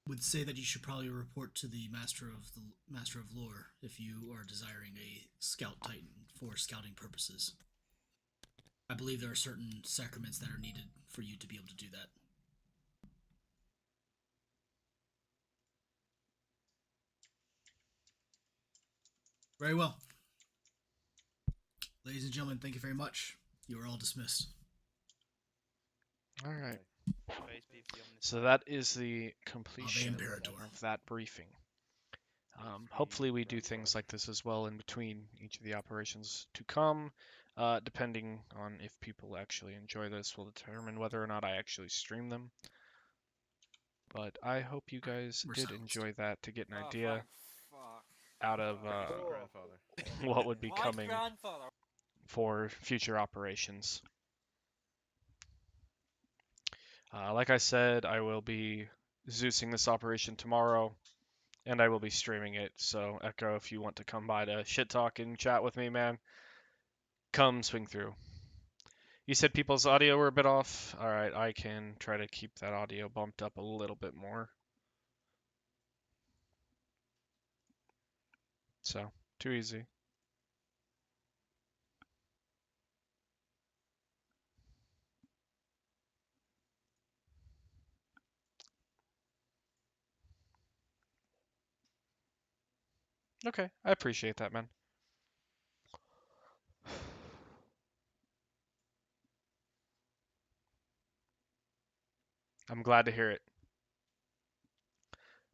would say that you should probably report to the Master of Lore if you are desiring a Scout Titan for scouting purposes. I believe there are certain sacraments that are needed for you to be able to do that. Very well. Ladies and gentlemen, thank you very much. You are all dismissed. All right. Praise be for the omniscient. So that is the completion Imperator. of that briefing. Hopefully we do things like this as well in between each of the operations to come. Depending on if people actually enjoy this, will determine whether or not I actually stream them. But I hope you guys did enjoy that to get an idea out of grandfather. what would be coming for future operations. Like I said, I will be Zeusing this operation tomorrow, and I will be streaming it. So Echo, if you want to come by to shit talk and chat with me, man, come swing through. You said people's audio were a bit off. All right, I can try to keep that audio bumped up a little bit more. So, too easy. Okay, I appreciate that, man. I'm glad to hear it.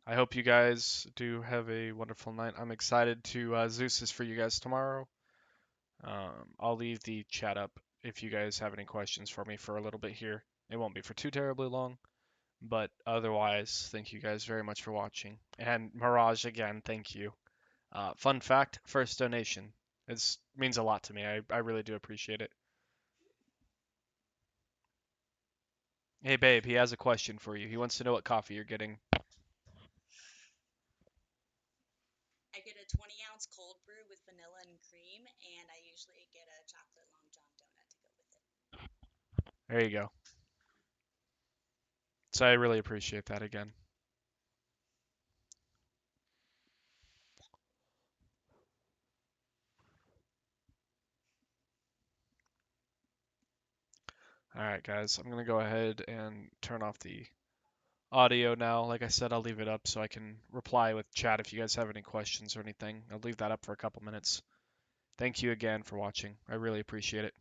I hope you guys do have a wonderful night. I'm excited to Zeus this for you guys tomorrow. I'll leave the chat up if you guys have any questions for me for a little bit here. It won't be for too terribly long, but otherwise, thank you guys very much for watching. And Mirage, again, thank you. Fun fact, first donation. It means a lot to me. I really do appreciate it. Hey, babe, he has a question for you. He wants to know what coffee you're getting. I get a 20-ounce cold brew with vanilla and cream, and I usually get a chocolate Long John donut to go with it. There you go. So I really appreciate that again. Alright, guys, I'm going to go ahead and turn off the audio now. Like I said, I'll leave it up so I can reply with chat if you guys have any questions or anything. I'll leave that up for a couple minutes. Thank you again for watching. I really appreciate it.